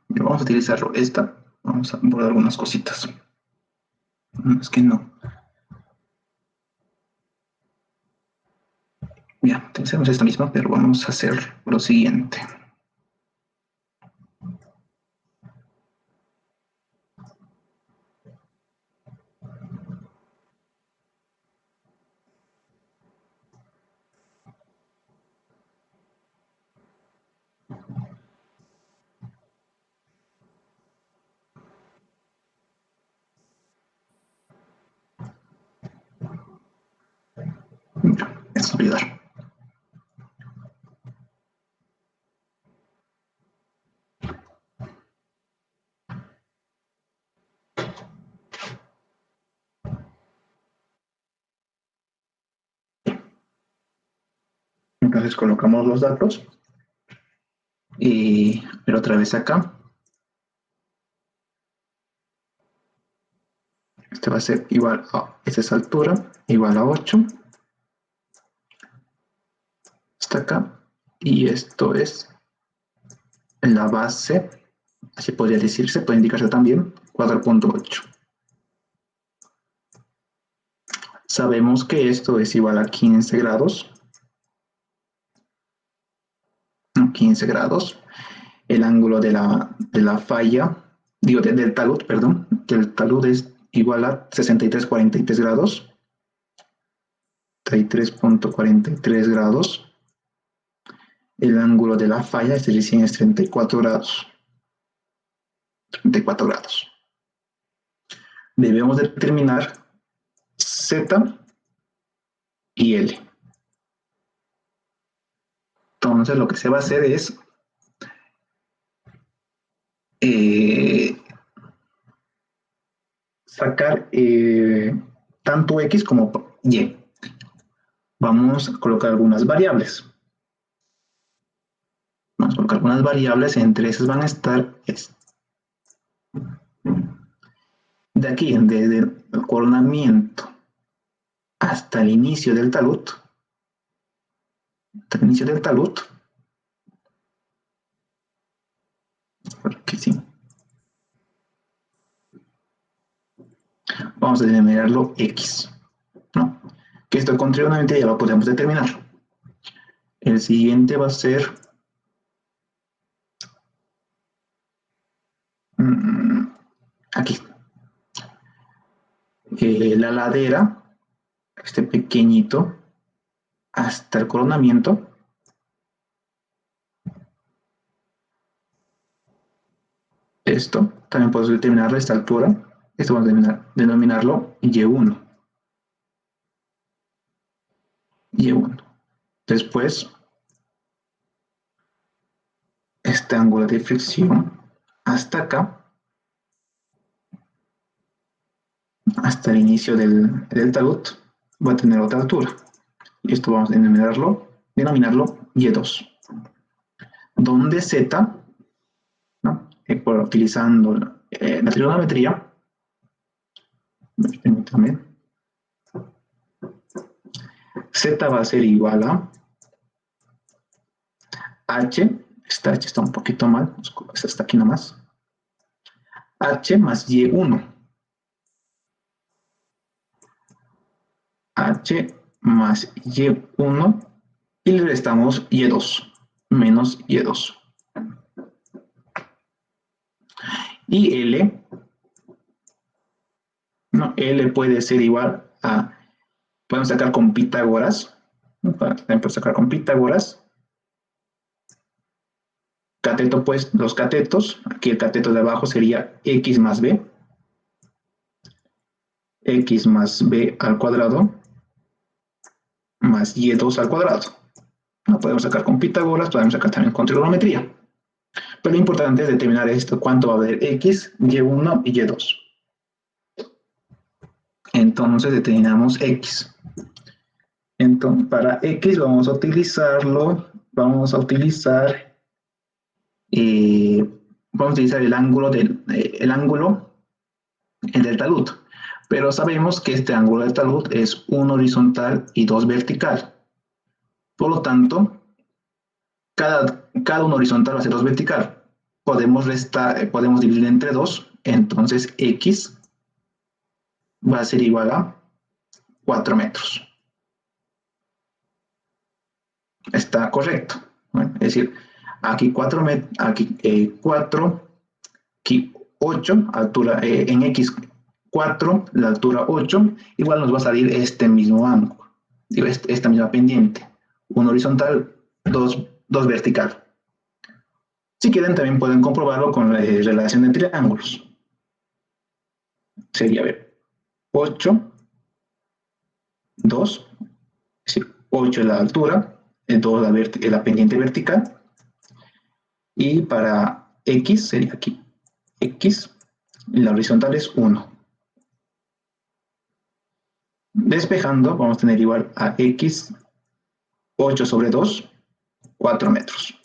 Vamos a utilizar esta. Vamos a borrar algunas cositas. Es que no. Ya, utilizamos esta misma, pero vamos a hacer lo siguiente. Es olvidar. Entonces colocamos los datos y pero otra vez acá. Este va a ser igual a, esta es altura, igual a 8. Está acá. Y esto es la base, así podría decirse, puede indicarse también, 4.8. Sabemos que esto es igual a 15 grados. 15 grados. El ángulo de la falla, digo, del talud, perdón, del talud es igual a 63,43 grados. 33,43 grados. El ángulo de la falla, este recién es 34 grados. 34 grados. Debemos determinar Z y L. Entonces lo que se va a hacer es sacar tanto X como Y. Vamos a colocar algunas variables. Vamos a colocar algunas variables, entre esas van a estar de aquí, desde el coronamiento hasta el inicio del talud. Hasta el inicio del talud. Porque sí. Vamos a denominarlo X, ¿no? Que esto con trigonometría ya lo podemos determinar. El siguiente va a ser aquí. La ladera, este pequeñito, hasta el coronamiento. Esto también podemos determinar esta altura. Esto vamos a denominarlo Y1. Y1. Después, este ángulo de fricción hasta acá, hasta el inicio del talud, va a tener otra altura. Y esto vamos a denominarlo Y2. Donde Z, ¿no? Utilizando la trigonometría, permítanme, Z va a ser igual a H, esta H está un poquito mal, esta está aquí nomás, H más Y1. H más Y1 y le restamos Y2 menos Y2. Y L, ¿no? L puede ser igual a, podemos sacar con Pitágoras, ¿no? Podemos sacar con Pitágoras. Cateto, pues, los catetos, aquí el cateto de abajo sería X más B. X más B al cuadrado más Y2 al cuadrado. Lo podemos sacar con Pitágoras, podemos sacar también con trigonometría. Pero lo importante es determinar esto, cuánto va a haber X, Y1 y Y2. Entonces determinamos X. Entonces, para X vamos a utilizar el ángulo del talud. Pero sabemos que este ángulo del talud es 1 horizontal y 2 vertical. Por lo tanto, cada uno horizontal va a ser 2 vertical. Podemos dividir entre 2, entonces X va a ser igual a 4 metros. Está correcto. Bueno, es decir, aquí 4, aquí 4, aquí 8, altura, en X 4, la altura 8, igual nos va a salir este mismo ángulo, esta misma pendiente, 1 horizontal, 2 vertical. Si quieren, también pueden comprobarlo con la relación de triángulos. Sería, a ver, 8, 2, es decir, 8 es la altura, 2 es la pendiente vertical, y para X sería aquí, X, y la horizontal es 1. Despejando, vamos a tener igual a X, 8 sobre 2, 4 metros.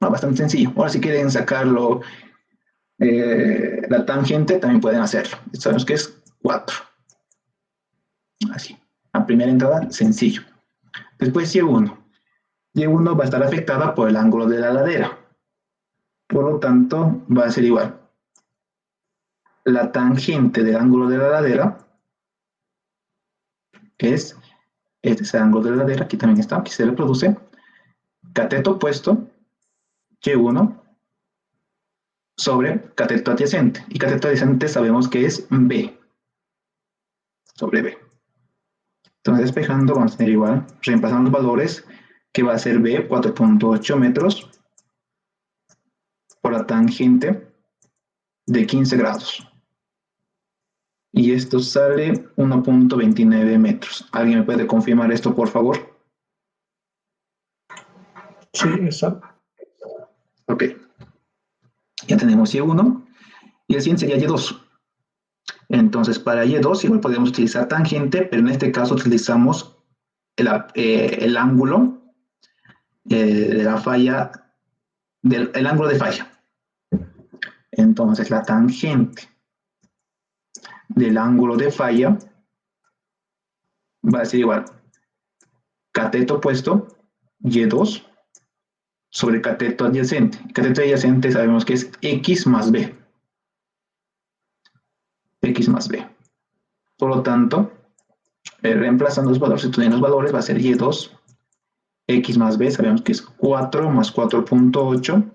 Bastante sencillo. Ahora, si quieren sacarlo, la tangente, también pueden hacerlo. Sabemos que es 4. Así. A primera entrada, sencillo. Después Y1. Y1 va a estar afectada por el ángulo de la ladera. Por lo tanto, va a ser igual. La tangente del ángulo de la ladera es este ángulo de la ladera, aquí también está, aquí se reproduce. Cateto opuesto, Y1, sobre cateto adyacente. Y cateto adyacente sabemos que es B. sobre B. Entonces, despejando, vamos a tener igual, reemplazando los valores, que va a ser B, 4.8 metros, por la tangente de 15 grados. Y esto sale 1.29 metros. ¿Alguien me puede confirmar esto, por favor? Sí, exacto. Ok. Ya tenemos Y1 y el siguiente sería Y2. Entonces, para Y2 igual podemos utilizar tangente, pero en este caso utilizamos el ángulo de la falla, el ángulo de falla. Entonces, la tangente del ángulo de falla va a ser igual cateto opuesto, Y2, sobre cateto adyacente. Cateto adyacente sabemos que es X más B. X más B. Por lo tanto, reemplazando los valores, si los valores, va a ser Y2, X más B, sabemos que es 4 más 4.8,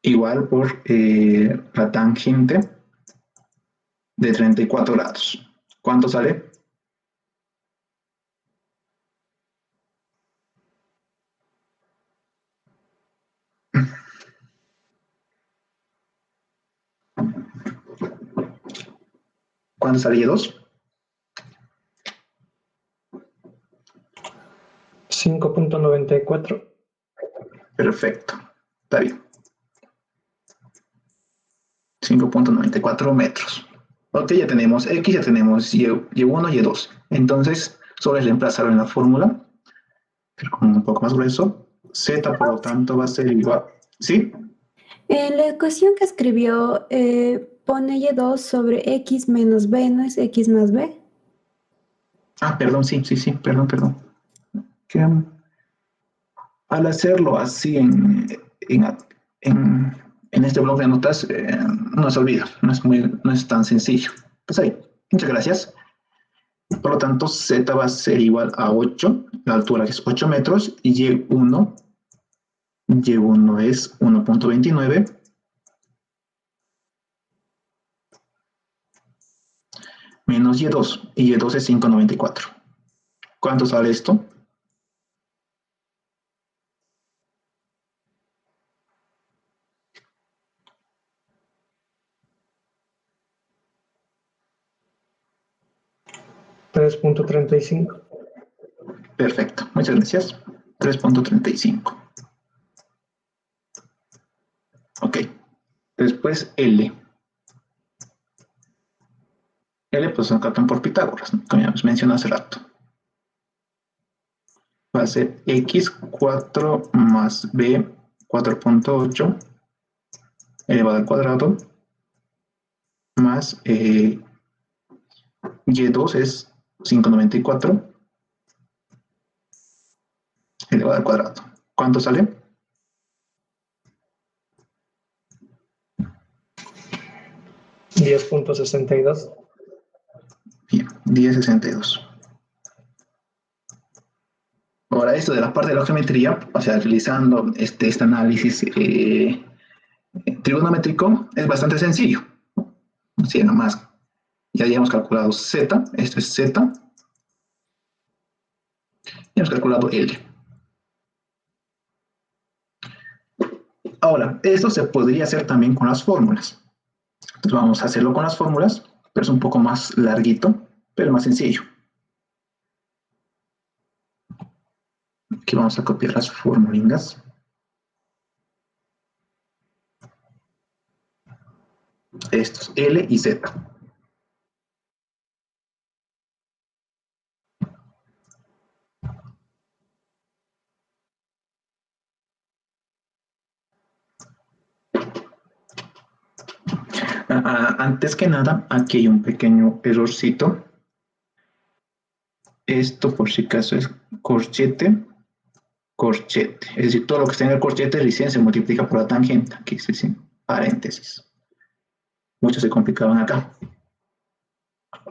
igual por la tangente de 34 grados. ¿Cuánto sale? ¿Cuánto sale Y2? 5.94. Perfecto, está bien. 5.94 metros. Ok, ya tenemos X, ya tenemos Y1, Y2. Entonces, solo es reemplazarlo en la fórmula, pero con un poco más grueso. Z, por lo tanto, va a ser igual. ¿Sí? En la ecuación que escribió, pone Y2 sobre X menos B, ¿no es X más B? Ah, perdón, sí, perdón. Que, al hacerlo así en este blog de notas, no se olvida, no es tan sencillo. Pues ahí, muchas gracias. Por lo tanto, Z va a ser igual a 8, la altura que es 8 metros, y Y1 es 1.29, menos Y2, y Y2 es 5.94. ¿Cuánto sale esto? $3.35. Perfecto, muchas gracias. 3.35. Ok, después L. L pues son cartón por Pitágoras, ¿no? Como ya hemos mencionado hace rato. Va a ser x4 más b 4.8 elevado al cuadrado más y2 es 5.94 elevado al cuadrado. ¿Cuánto sale? 10.62. Bien, 10.62. Ahora, esto de la parte de la geometría, o sea, realizando este análisis trigonométrico, es bastante sencillo. Si nada más ya habíamos calculado z, esto es z, y hemos calculado L. Ahora, esto se podría hacer también con las fórmulas. Entonces vamos a hacerlo con las fórmulas, pero es un poco más larguito, pero más sencillo. Aquí vamos a copiar las fórmulas. Estos, L y Z. Antes que nada, aquí hay un pequeño errorcito. Esto, por si acaso, es corchete, corchete. Es decir, todo lo que está en el corchete recién se multiplica por la tangente. Aquí se dice paréntesis. Muchos se complicaban acá,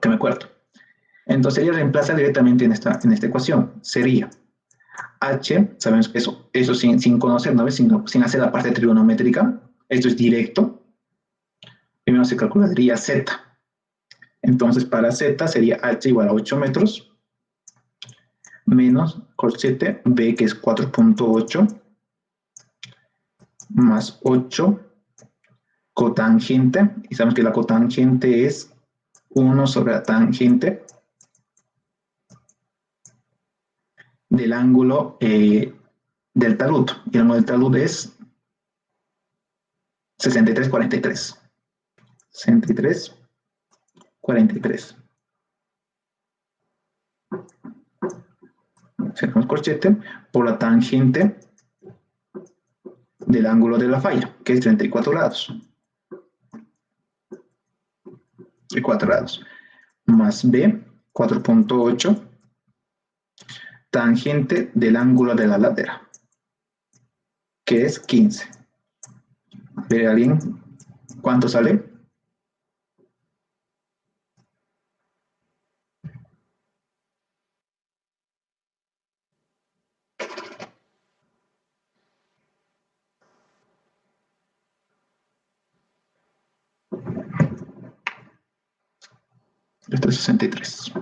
que me acuerdo. Entonces ella reemplaza directamente en esta ecuación. Sería H, sabemos que eso sin conocer, ¿no? sin hacer la parte trigonométrica. Esto es directo. primero se calcularía Z. Entonces, para Z sería H igual a 8 metros, menos corchete B, que es 4.8, más 8, cotangente, y sabemos que la cotangente es 1 sobre la tangente del ángulo del talud. Y el ángulo del talud es 63,43. 63,43. Sacamos corchete por la tangente del ángulo de la falla, que es 34 grados. 34 grados. Más B, 4.8, tangente del ángulo de la ladera, que es 15. ¿Ve alguien cuánto sale? Esto es 63.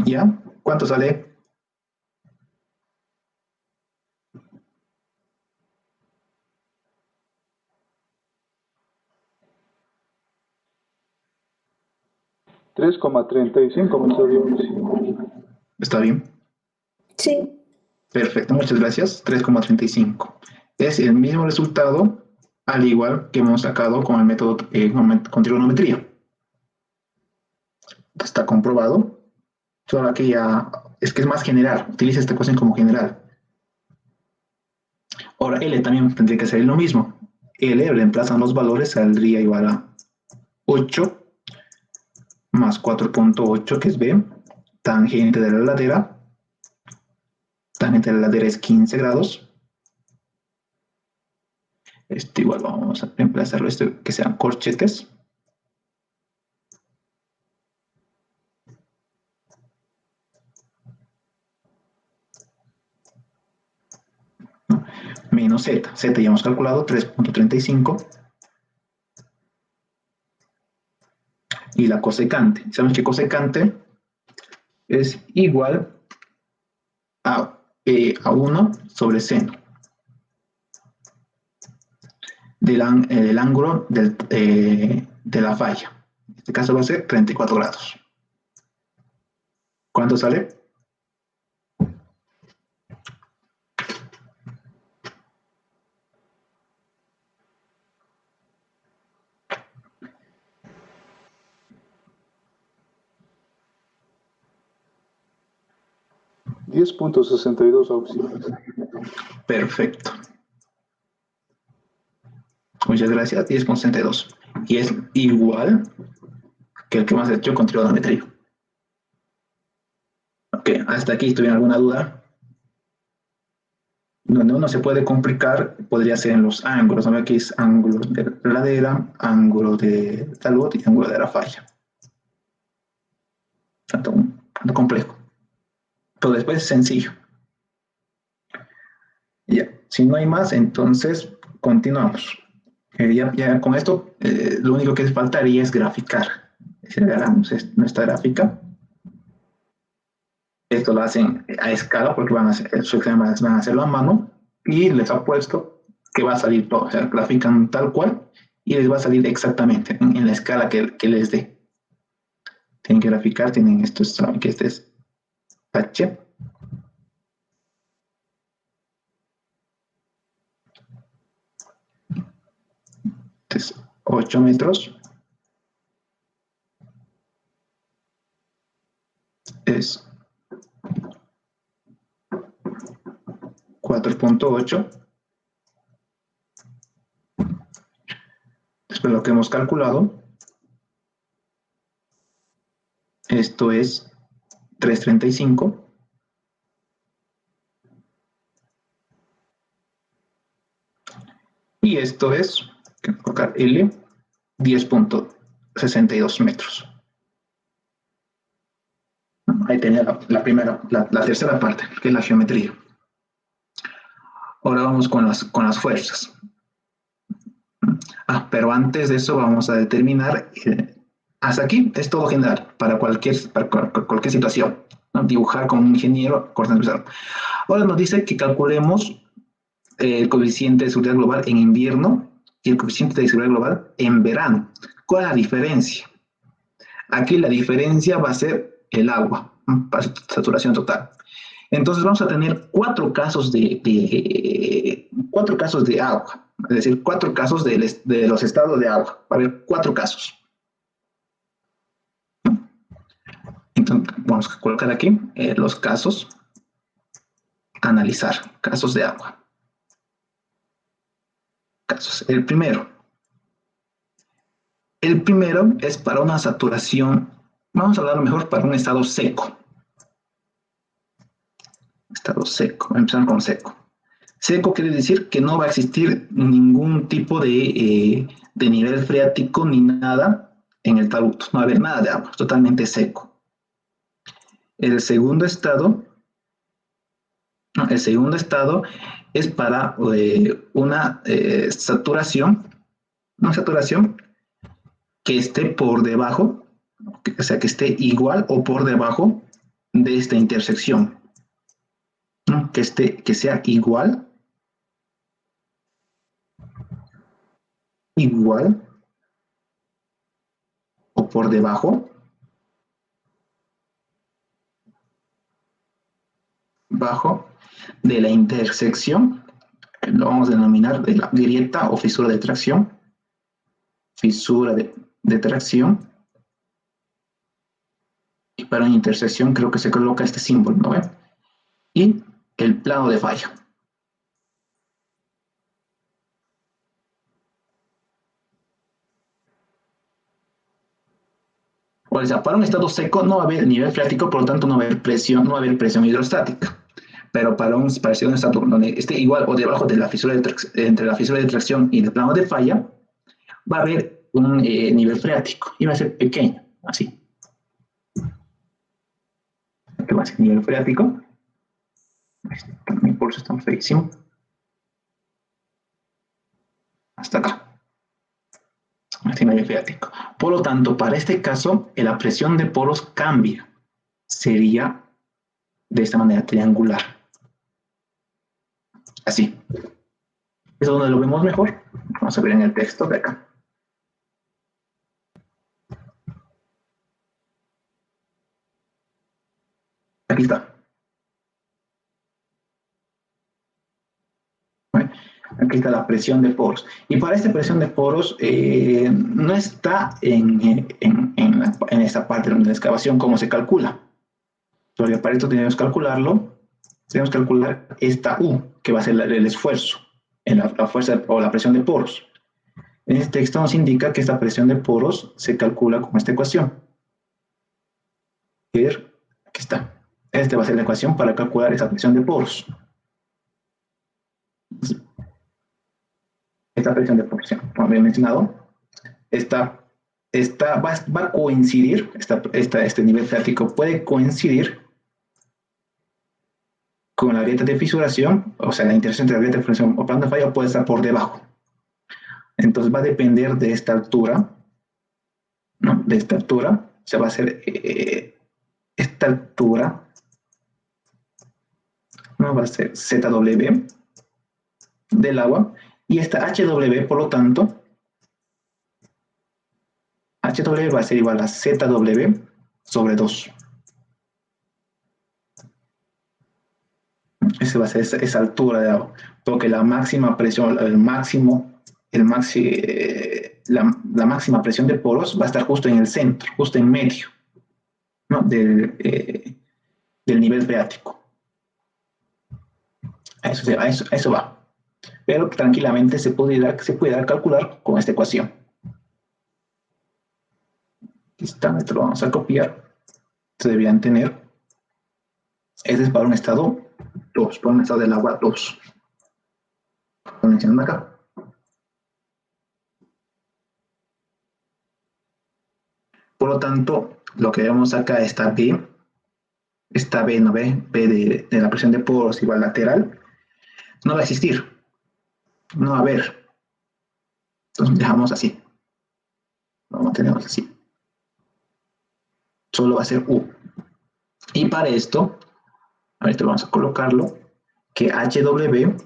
¿Ya? ¿Cuánto sale? $3,35 me salió. ¿Está bien? Sí. Perfecto, muchas gracias. 3,35. Es el mismo resultado, al igual que hemos sacado con el método con trigonometría. Está comprobado. Solo que ya es que es más general. Utiliza esta ecuación como general. Ahora L también tendría que ser lo mismo. L reemplazan los valores, saldría igual a 8 más 4.8, que es B, tangente de la ladera. Tangente de la ladera es 15 grados. Esto igual vamos a reemplazarlo, que sean corchetes. Menos Z. Z ya hemos calculado, 3.35. Y la cosecante. Sabemos que cosecante es igual a 1 sobre seno del ángulo de la falla. En este caso va a ser 34 grados. ¿Cuánto sale? $10,62 auxilios. Perfecto. Muchas gracias. 10,62. Y es igual que el que hemos hecho con trigonometría. Ok, hasta aquí, ¿tuvieron alguna duda? Donde uno se puede complicar podría ser en los ángulos. ¿No? Aquí es ángulo de la ladera, ángulo de talud y ángulo de la falla. Tanto complejo. Pero después es sencillo. Ya, si no hay más, entonces continuamos. Ya con esto, lo único que faltaría es graficar. Si agarramos nuestra gráfica, esto lo hacen a escala porque su examen van a hacerlo a mano y les apuesto que va a salir todo. O sea, grafican tal cual y les va a salir exactamente en la escala que les dé. Tienen que graficar, tienen esto, saben que este es H. Este es 8 metros. Es 4.8. Después lo que hemos calculado, esto es 3.35. Y esto es, que colocar L, 10.62 metros. Ahí tenía la tercera parte, que es la geometría. Ahora vamos con las fuerzas. Pero antes de eso vamos a determinar, hasta aquí es todo general, para cualquier situación, ¿no? Dibujar como un ingeniero. Ahora nos dice que calculemos el coeficiente de seguridad global en invierno y el coeficiente de seguridad global en verano. ¿Cuál es la diferencia? Aquí la diferencia va a ser el agua, para saturación total. Entonces vamos a tener cuatro casos de agua, es decir, 4 casos de los estados de agua. Va a haber 4 casos. Entonces vamos a colocar aquí los casos, analizar casos de agua. Casos. El primero es para una saturación, vamos a hablar mejor para un estado seco. Estado seco, vamos a empezar con seco. Seco quiere decir que no va a existir ningún tipo de nivel freático ni nada en el talud. No va a haber nada de agua, totalmente seco. El segundo estado es para una saturación que esté por debajo, o sea, que esté igual o por debajo de esta intersección, ¿no? Que sea igual o por debajo de la intersección, lo vamos a denominar de la grieta o fisura de tracción, y para una intersección creo que se coloca este símbolo, ¿no ven? Y el plano de falla. O sea, para un estado seco no va a haber nivel freático, por lo tanto no va a haber presión hidrostática. Pero para un estado donde esté igual o debajo de la fisura entre la fisura de tracción y el plano de falla, va a haber un nivel freático y va a ser pequeño, así. ¿Qué va a ser nivel freático? Por eso estamos feísimo. Hasta acá. Este nivel freático. Por lo tanto, para este caso, la presión de poros cambia. Sería de esta manera triangular. Así. Es donde lo vemos mejor. Vamos a ver en el texto de acá. Aquí está. Aquí está la presión de poros. Y para esta presión de poros no está en esta parte de la excavación cómo se calcula. Porque para esto tenemos que calcularlo. Tenemos que calcular esta U, que va a ser el esfuerzo, en la fuerza o la presión de poros. En este texto nos indica que esta presión de poros se calcula con esta ecuación. Aquí está. Esta va a ser la ecuación para calcular esa presión de poros. Esta presión de poros, como había mencionado, va a coincidir, este nivel freático puede coincidir con la grieta de fisuración, o sea, la intersección entre la grieta de fisuración o plano de falla puede estar por debajo. Entonces va a depender de esta altura, ¿no? De esta altura, se va a hacer esta altura, ¿no? Va a ser ZW del agua, y esta HW, por lo tanto, HW va a ser igual a ZW sobre 2. Esa va a ser esa altura de agua, porque la máxima presión, la máxima presión de poros va a estar justo en el centro, justo en medio, ¿no? del nivel freático. A eso va. Pero tranquilamente se puede calcular con esta ecuación. Aquí está, esto lo vamos a copiar. Se debían tener. Este es para un estado 2, para un estado del agua 2. Lo mencionan acá. Por lo tanto, lo que vemos acá está B, ¿no ve? B de la presión de poros igual lateral. no va a existir, no va a haber. Entonces dejamos así, lo mantenemos así. Solo va a ser U. Y para esto, ahorita vamos a colocarlo, que HW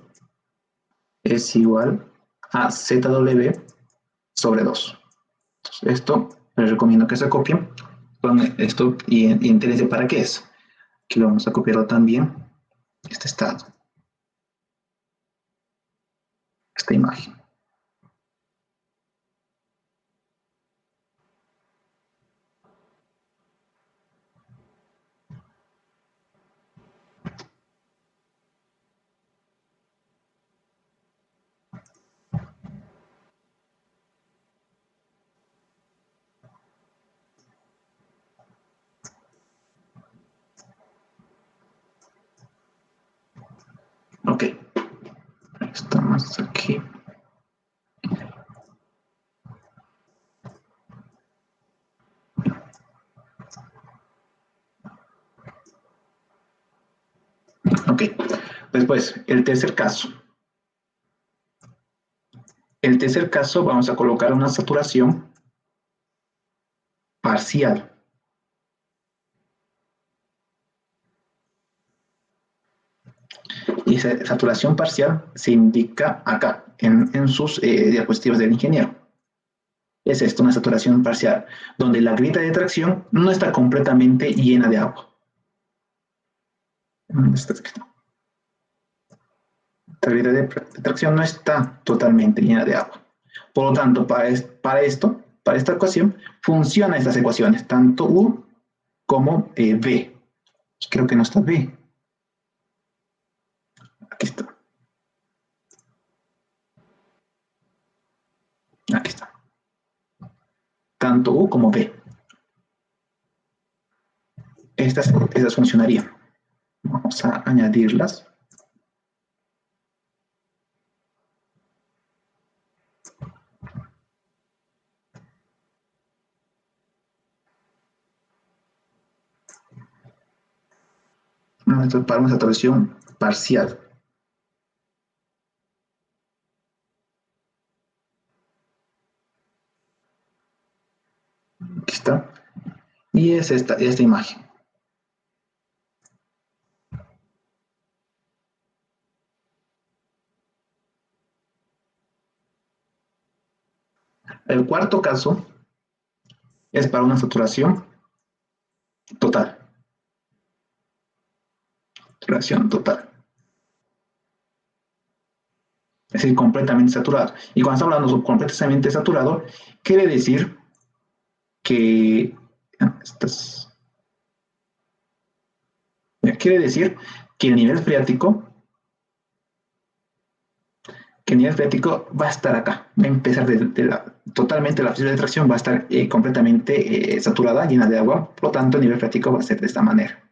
es igual a ZW sobre 2. Entonces, esto les recomiendo que se copien con esto y entérese para qué es. Aquí lo vamos a copiar también, este estado, esta imagen. Ok, estamos aquí. Ok, después, el tercer caso. El tercer caso vamos a colocar una saturación parcial. Y esa saturación parcial se indica acá, en sus diapositivas del ingeniero. Es esto, una saturación parcial, donde la grieta de tracción no está completamente llena de agua. La grieta de tracción no está totalmente llena de agua. Por lo tanto, para esta ecuación, funcionan estas ecuaciones, tanto U como V. Creo que no está V. Aquí está. Aquí está. Tanto U como V. Estas funcionarían. Vamos a añadirlas. Esto para una saturación parcial. Aquí está. Y es esta imagen. El cuarto caso es para una saturación total. Saturación total. Es decir, completamente saturado. Y cuando estamos hablando de completamente saturado, quiere decir que el nivel freático va a estar acá, va a empezar totalmente la fisión de tracción va a estar completamente saturada, llena de agua, por lo tanto el nivel freático va a ser de esta manera.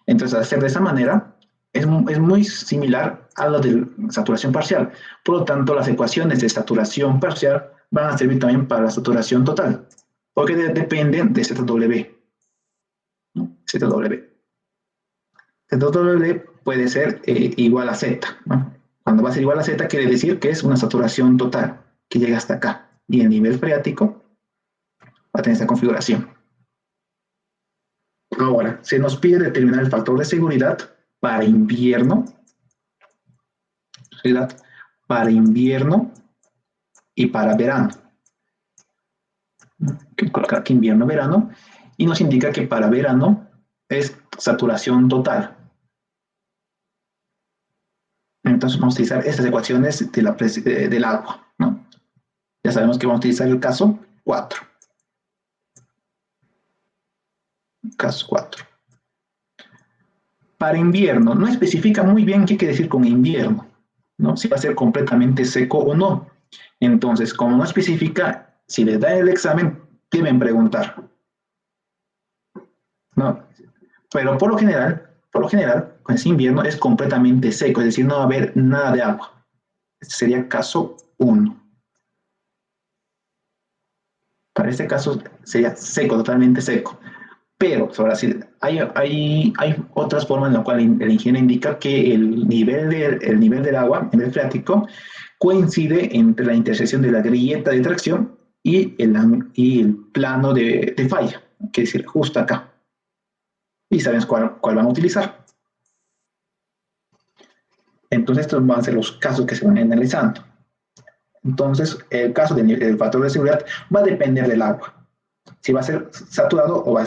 Entonces, al ser de esa manera, es muy similar a lo de saturación parcial. Por lo tanto, las ecuaciones de saturación parcial van a servir también para la saturación total, porque dependen de ZW. ZW. ZW puede ser igual a Z, ¿no? Cuando va a ser igual a Z, quiere decir que es una saturación total, que llega hasta acá. Y el nivel freático va a tener esta configuración. Ahora, se nos pide determinar el factor de seguridad para invierno, y para verano. Que colocar aquí invierno, verano, y nos indica que para verano es saturación total. Entonces vamos a utilizar estas ecuaciones del agua, ¿no? Ya sabemos que vamos a utilizar el caso 4. Caso 4. Para invierno, no especifica muy bien qué quiere decir con invierno, ¿no? Si va a ser completamente seco o no. Entonces, como no especifica, si les da el examen, deben preguntar, ¿no? Pero por lo general, con ese invierno es completamente seco, es decir, no va a haber nada de agua. Este sería caso 1. Para este caso sería seco, totalmente seco. Pero ahora sí, hay otras formas en las cuales el ingeniero indica que el nivel del agua, el nivel freático, coincide entre la intersección de la grilleta de tracción y el plano de falla, que es decir, justo acá. Y sabes cuál van a utilizar. Entonces, estos van a ser los casos que se van a ir analizando. Entonces, el caso del factor de seguridad va a depender del agua. Si va a ser saturado o va a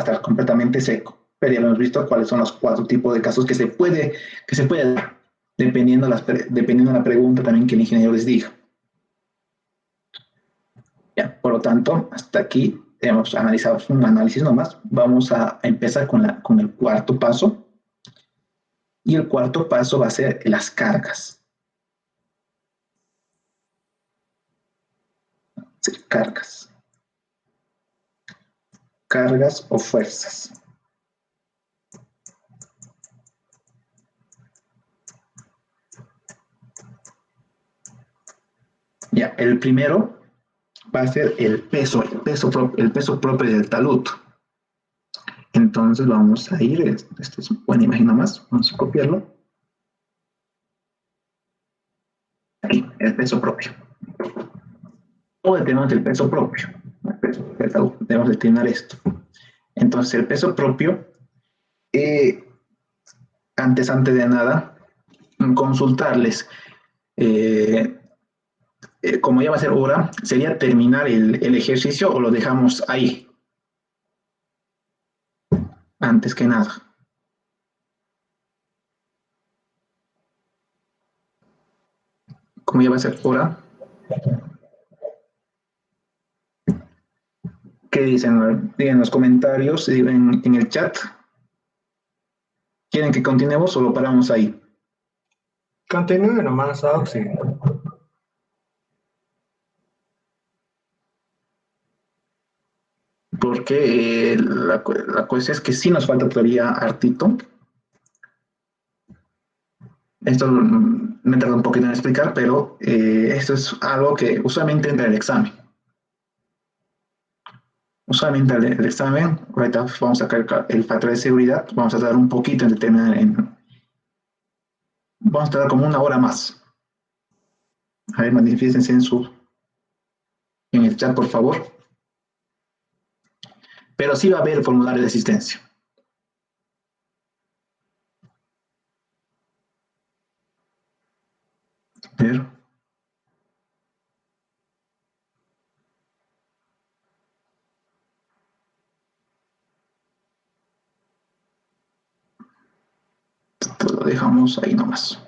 estar completamente seco. Pero ya hemos visto cuáles son los 4 tipos de casos que se puede dar, dependiendo de la pregunta también que el ingeniero les diga. Ya, por lo tanto, hasta aquí hemos analizado un análisis nomás. Vamos a empezar con el cuarto paso. Y el cuarto paso va a ser las cargas. Sí, cargas. Cargas o fuerzas. Ya, el primero va a ser el peso propio del talud. Entonces vamos a ir, esta es buena imagen nomás, vamos a copiarlo. Aquí, el peso propio. O determinamos el peso propio. Debemos determinar esto. Entonces el peso propio, antes de nada, consultarles, como ya va a ser hora, sería terminar el ejercicio o lo dejamos ahí, antes que nada. Como ya va a ser hora, ¿qué dicen? Digan en los comentarios, en el chat. ¿Quieren que continuemos o lo paramos ahí? Continúe nomás, Auxi. Porque la cosa es que sí nos falta todavía hartito. Esto me tarda un poquito en explicar, pero esto es algo que usualmente entra en el examen. Usualmente el examen, ahorita vamos a sacar el factor de seguridad, vamos a dar un poquito en determinar, vamos a tardar como 1 hora más. A ver, manifiestense en el chat, por favor. Pero sí va a haber el formulario de asistencia. A ver. Esto lo dejamos ahí nomás.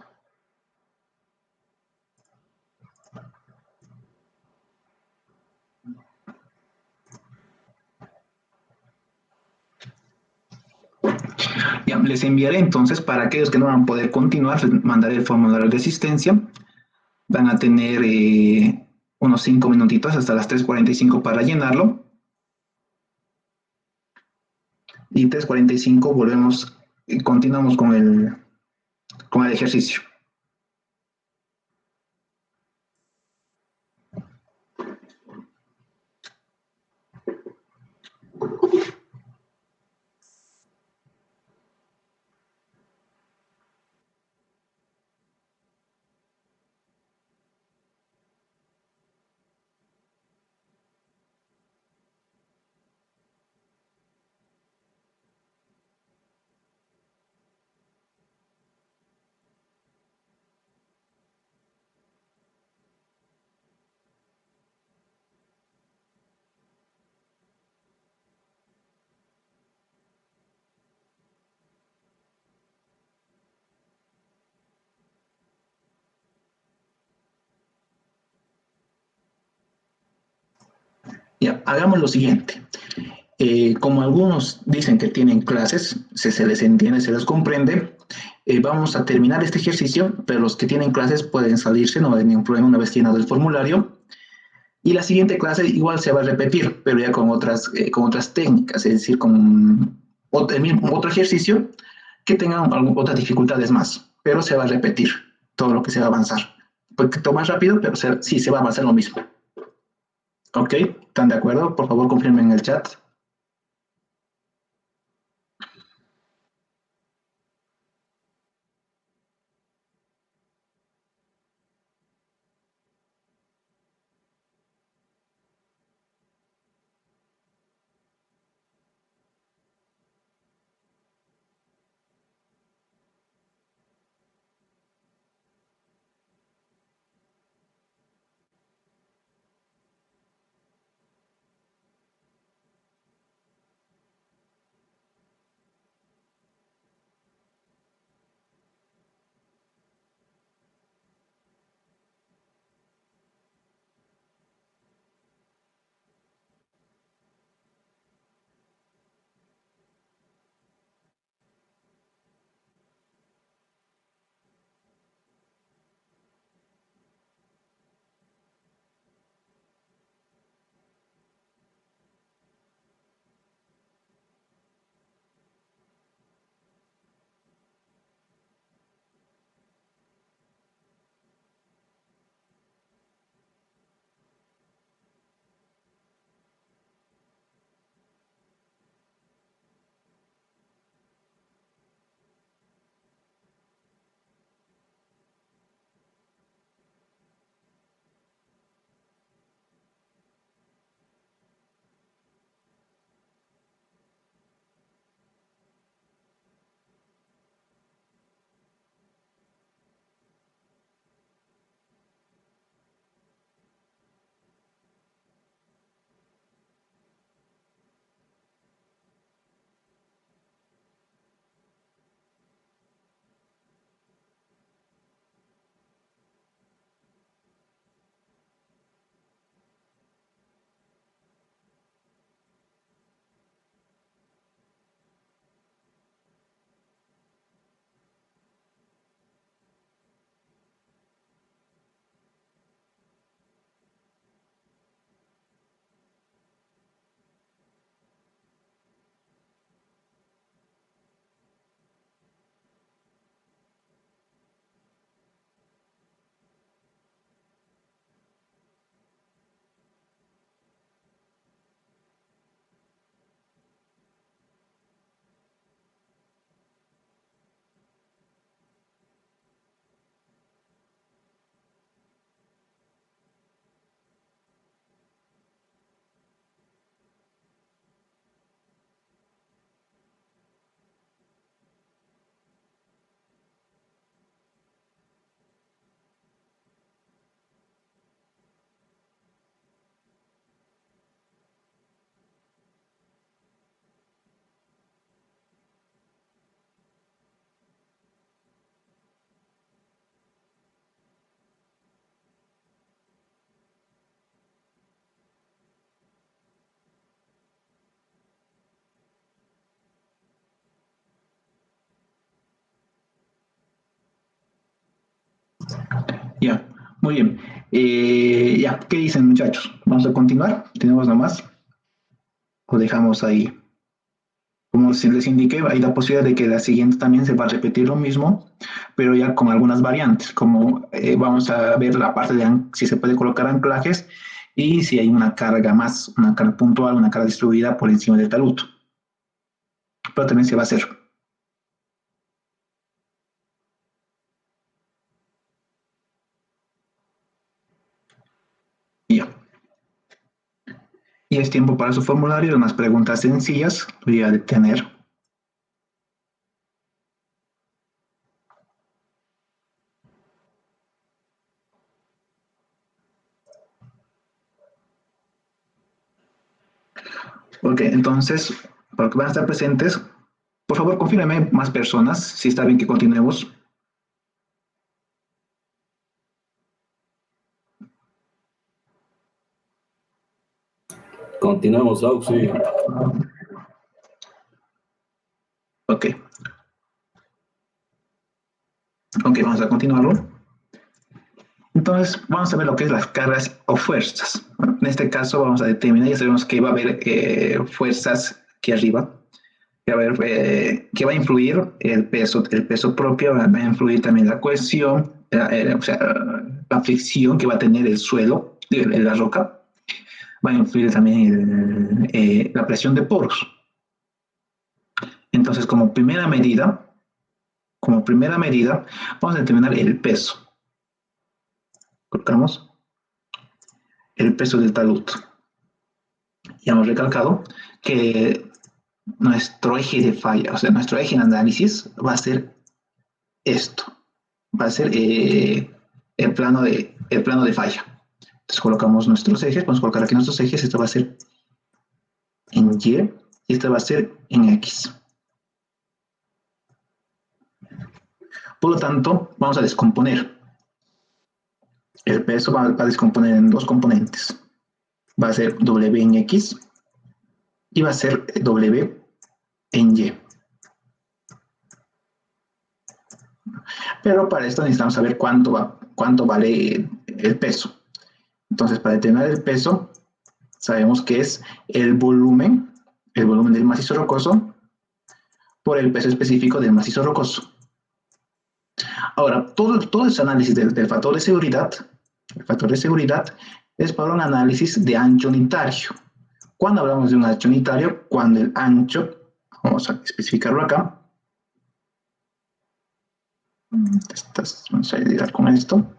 Ya, les enviaré entonces, para aquellos que no van a poder continuar, les mandaré el formulario de asistencia. Van a tener unos 5 minutitos hasta las 3:45 para llenarlo. Y 3:45 volvemos y continuamos con el ejercicio. Ya, hagamos lo siguiente. Como algunos dicen que tienen clases, se les entiende, se les comprende, vamos a terminar este ejercicio, pero los que tienen clases pueden salirse, no hay ningún problema una vez llenado el formulario. Y la siguiente clase igual se va a repetir, pero ya con otras técnicas, es decir, con otro ejercicio que tengan otras dificultades más, pero se va a repetir todo lo que se va a avanzar. Un poquito más rápido, pero sí se va a avanzar lo mismo. ¿Ok? ¿Están de acuerdo? Por favor, confirmen en el chat. Ya, muy bien. Ya, ¿qué dicen muchachos? ¿Vamos a continuar? ¿Tenemos nomás? ¿O dejamos ahí? Como si les indiqué, hay la posibilidad de que la siguiente también se va a repetir lo mismo, pero ya con algunas variantes, como vamos a ver la parte de si se puede colocar anclajes y si hay una carga más, una carga puntual, una carga distribuida por encima del talud. Pero también se va a hacer. Ya. Y es tiempo para su formulario, unas preguntas sencillas, voy a detener. Ok, entonces, para que van a estar presentes, por favor, confírmeme más personas, si está bien que continuemos. Continuemos, Auxi. Ok. Ok, vamos a continuarlo. Entonces, vamos a ver lo que es las cargas o fuerzas. Bueno, en este caso vamos a determinar, ya sabemos que va a haber fuerzas aquí arriba, que va a influir el peso propio, va a influir también la cohesión, o sea, la fricción que va a tener el suelo, la roca, va a influir también la presión de poros. Entonces, como primera medida, vamos a determinar el peso. Colocamos el peso del talud. Ya hemos recalcado que nuestro eje de falla, o sea, nuestro eje en análisis va a ser esto, va a ser el plano de falla. Entonces colocamos nuestros ejes, vamos a colocar aquí nuestros ejes, esto va a ser en Y y esto va a ser en X. Por lo tanto, vamos a descomponer. El peso va a descomponer en dos componentes. Va a ser W en X y va a ser W en Y. Pero para esto necesitamos saber cuánto vale el peso. Entonces, para determinar el peso, sabemos que es el volumen del macizo rocoso por el peso específico del macizo rocoso. Ahora, todo ese análisis del factor de seguridad, el factor de seguridad es para un análisis de ancho unitario. Cuando hablamos de un ancho unitario, cuando el ancho, vamos a especificarlo acá, vamos a ayudar con esto.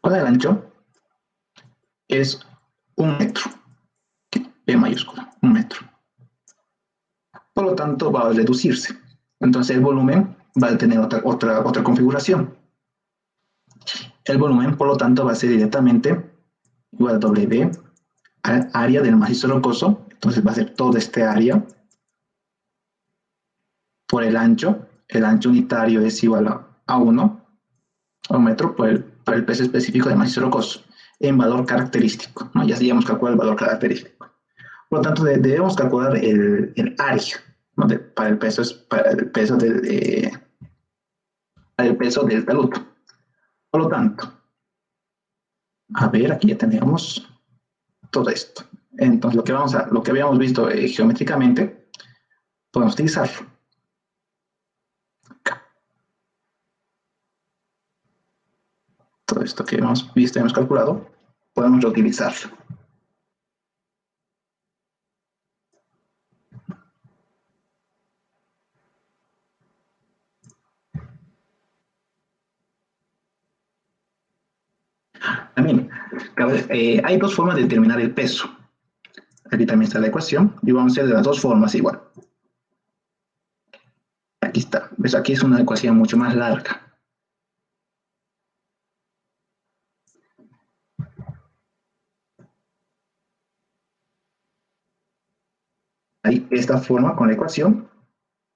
¿Cuál es el ancho? Es 1 metro, P mayúscula, 1 metro. Por lo tanto, va a reducirse. Entonces, el volumen va a tener otra configuración. El volumen, por lo tanto, va a ser directamente igual a W al área del macizo rocoso. Entonces, va a ser toda esta área por el ancho. El ancho unitario es igual a 1 metro por el peso específico del macizo rocoso en valor característico, ¿no? Ya hemos calculado el valor característico. Por lo tanto, debemos calcular el área, ¿no? Para el peso del talud. Por lo tanto, a ver, aquí ya tenemos todo esto. Entonces, lo que habíamos visto geométricamente, podemos utilizarlo. Acá. Todo esto que hemos visto y hemos calculado, podemos reutilizarlo. También, hay dos formas de determinar el peso. Aquí también está la ecuación y vamos a hacer de las dos formas igual. Aquí está. ¿Ves? Aquí es una ecuación mucho más larga. Hay esta forma con la ecuación,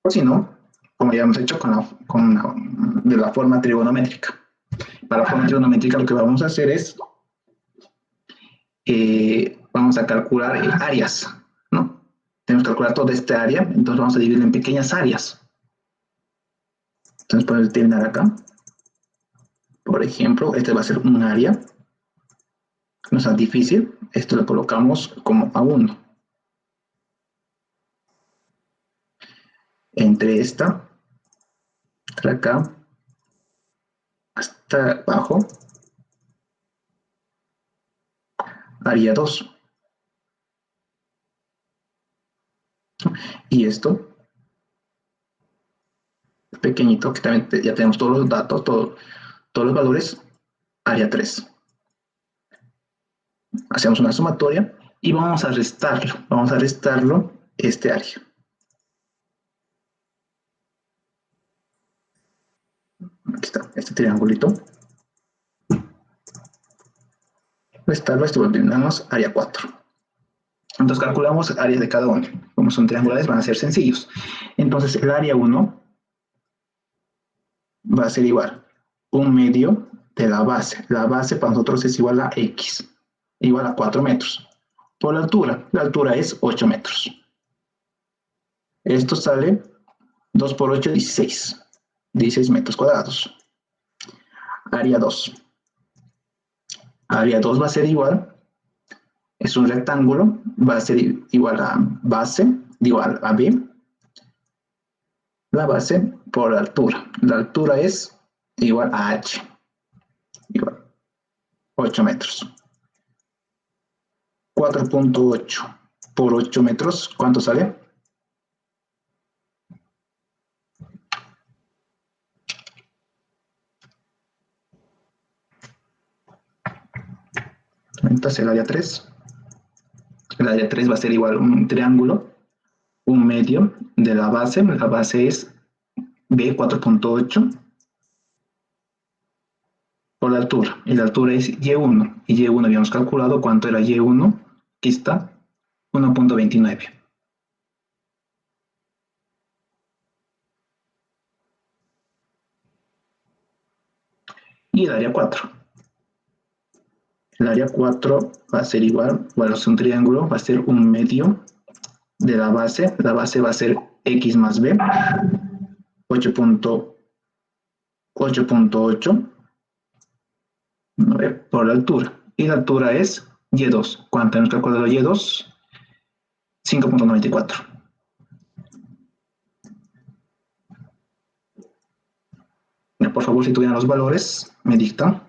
o si no, como ya hemos hecho de la forma trigonométrica. Para la forma trigonométrica lo que vamos a hacer es, vamos a calcular áreas, ¿no? Tenemos que calcular toda esta área, entonces vamos a dividirla en pequeñas áreas. Entonces podemos determinar acá. Por ejemplo, este va a ser un área. No es tan difícil. Esto lo colocamos como A1. Entre esta, hasta acá, hasta abajo, área 2. Y esto, pequeñito, que también ya tenemos todos los datos, todos los valores, área 3. Hacemos una sumatoria y vamos a restarlo este área. Aquí está, este triangulito. Restarlo, esto lo denominamos área 4. Entonces calculamos áreas de cada uno. Como son triangulares, van a ser sencillos. Entonces el área 1 va a ser igual un medio de la base. La base para nosotros es igual a X, igual a 4 metros. Por la altura es 8 metros. Esto sale 2 por 8, 16. 16 metros cuadrados. Área 2. Área 2 va a ser igual, es un rectángulo, va a ser igual a base, igual a B. La base por la altura. La altura es igual a H. Igual 8 metros. 4.8 por 8 metros, ¿cuánto sale? Entonces el área 3. El área 3 va a ser igual a un triángulo, un medio de la base. La base es B, 4.8 por la altura. Y la altura es Y1. Y Y1 habíamos calculado cuánto era Y1. Aquí está, 1.29. Y el área 4. El área 4 va a ser igual, bueno, es un triángulo, va a ser un medio de la base. La base va a ser X más B, 8.8 por la altura. Y la altura es Y2. ¿Cuánto hemos calculado Y2? 5.94. Por favor, si tuvieran los valores, me dictan.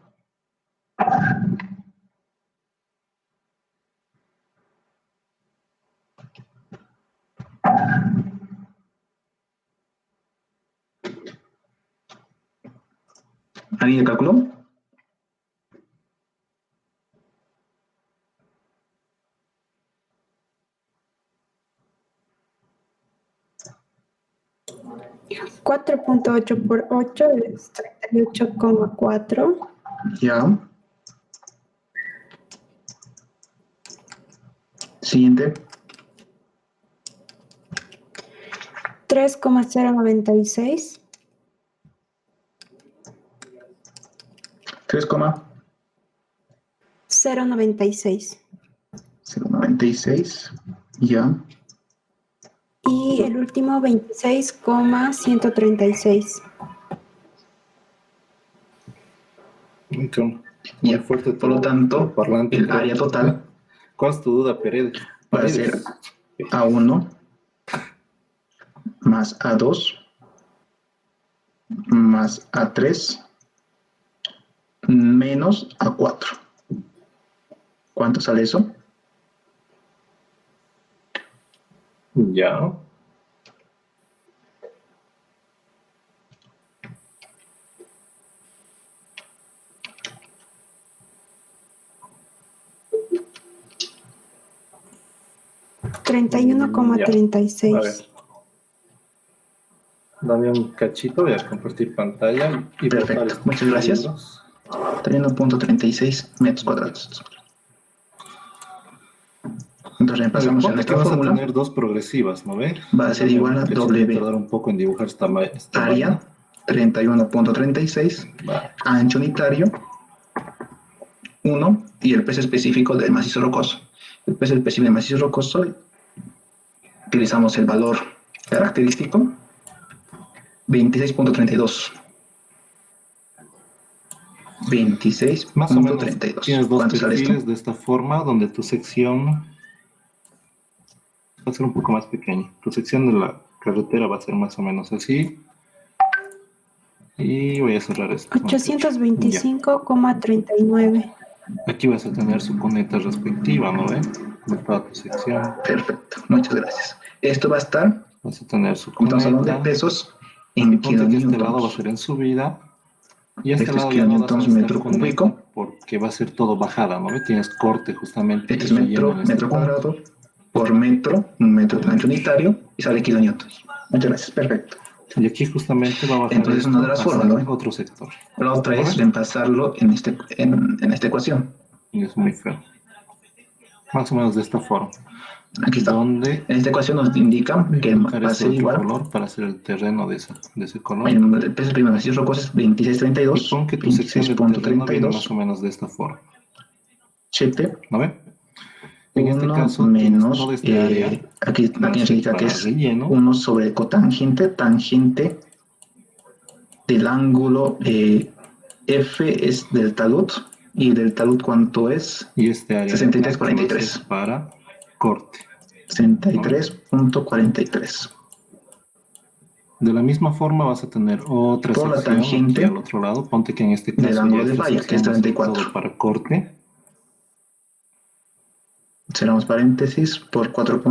¿Alguien calculó? $4.8 por 8 es 38,4. Ya. Siguiente. 3,096. 3,096. 096. Ya. Y el último 26,136. Muy Ya. fuerte. Por lo tanto, parlante. el área total ¿Cuál es tu duda, Paredes? va a ser A1 más A2 más A3 menos A4. ¿Cuánto sale eso? Ya. $31,36. 31,36. Dame un cachito, voy a compartir pantalla. Y perfecto, muchas gracias. 31.36 metros cuadrados. Entonces reemplazamos en nuestra fórmula. Vamos a tener dos progresivas, ¿no ves? Va a ser igual a W. Voy a tardar un poco en dibujar esta área 31.36, ancho unitario 1 y el peso específico del macizo rocoso. El peso específico del macizo rocoso, utilizamos el valor característico 26.32. Más o menos 26.32. tienes dos ¿Cuánto sale esto? perfiles de esta forma, donde tu sección va a ser un poco más pequeña. Tu sección de la carretera va a ser más o menos así. Y voy a cerrar esto. 825,39. Aquí vas a tener su cuneta respectiva, ¿no ven? De toda tu sección. Perfecto, muchas gracias. Esto va a estar, Vas a tener su como estamos hablando de cuneta. pesos, en Ponte que este lado va a kilonewtons. ser en subida. Y este Esto es lado ya no vas a kilonewtons necesitar metro cuneta cúbico. porque va a ser todo bajada, ¿no ves? Tienes corte justamente Este y es relleno en este metro punto. cuadrado por metro, un metro de ancho unitario, y sale kilonewtons. Muchas gracias, perfecto. Y aquí justamente va a bajar Entonces, esto una de las hacia formas, ¿no? otro sector. La otra ¿No es ves? reemplazarlo en esta ecuación. Y es muy feo. Más o menos de esta forma. Aquí está. Donde En esta ecuación nos indica que buscar va a este ser otro igual. color para hacer el terreno de ese color. El peso primero, si es rocoso, es Y 26.32, pon que tu sección de terreno viene más o 26.32, menos de esta forma. 7, ¿No ven? En este 1 caso tienes menos, toda esta área. aquí Va a nos ser indica que para es relleno. 1 sobre cotangente, tangente del ángulo F es del talud, y del talud ¿cuánto es? Y este área de acá que va a 63.43. ser para corte. 63.43. De la misma forma vas a tener otra Por la sección aquí tangente al otro lado. Ponte que en este del caso ya ángulo de esta falla, que es sección va a ser 34. todo para corte. Cerramos paréntesis por 4.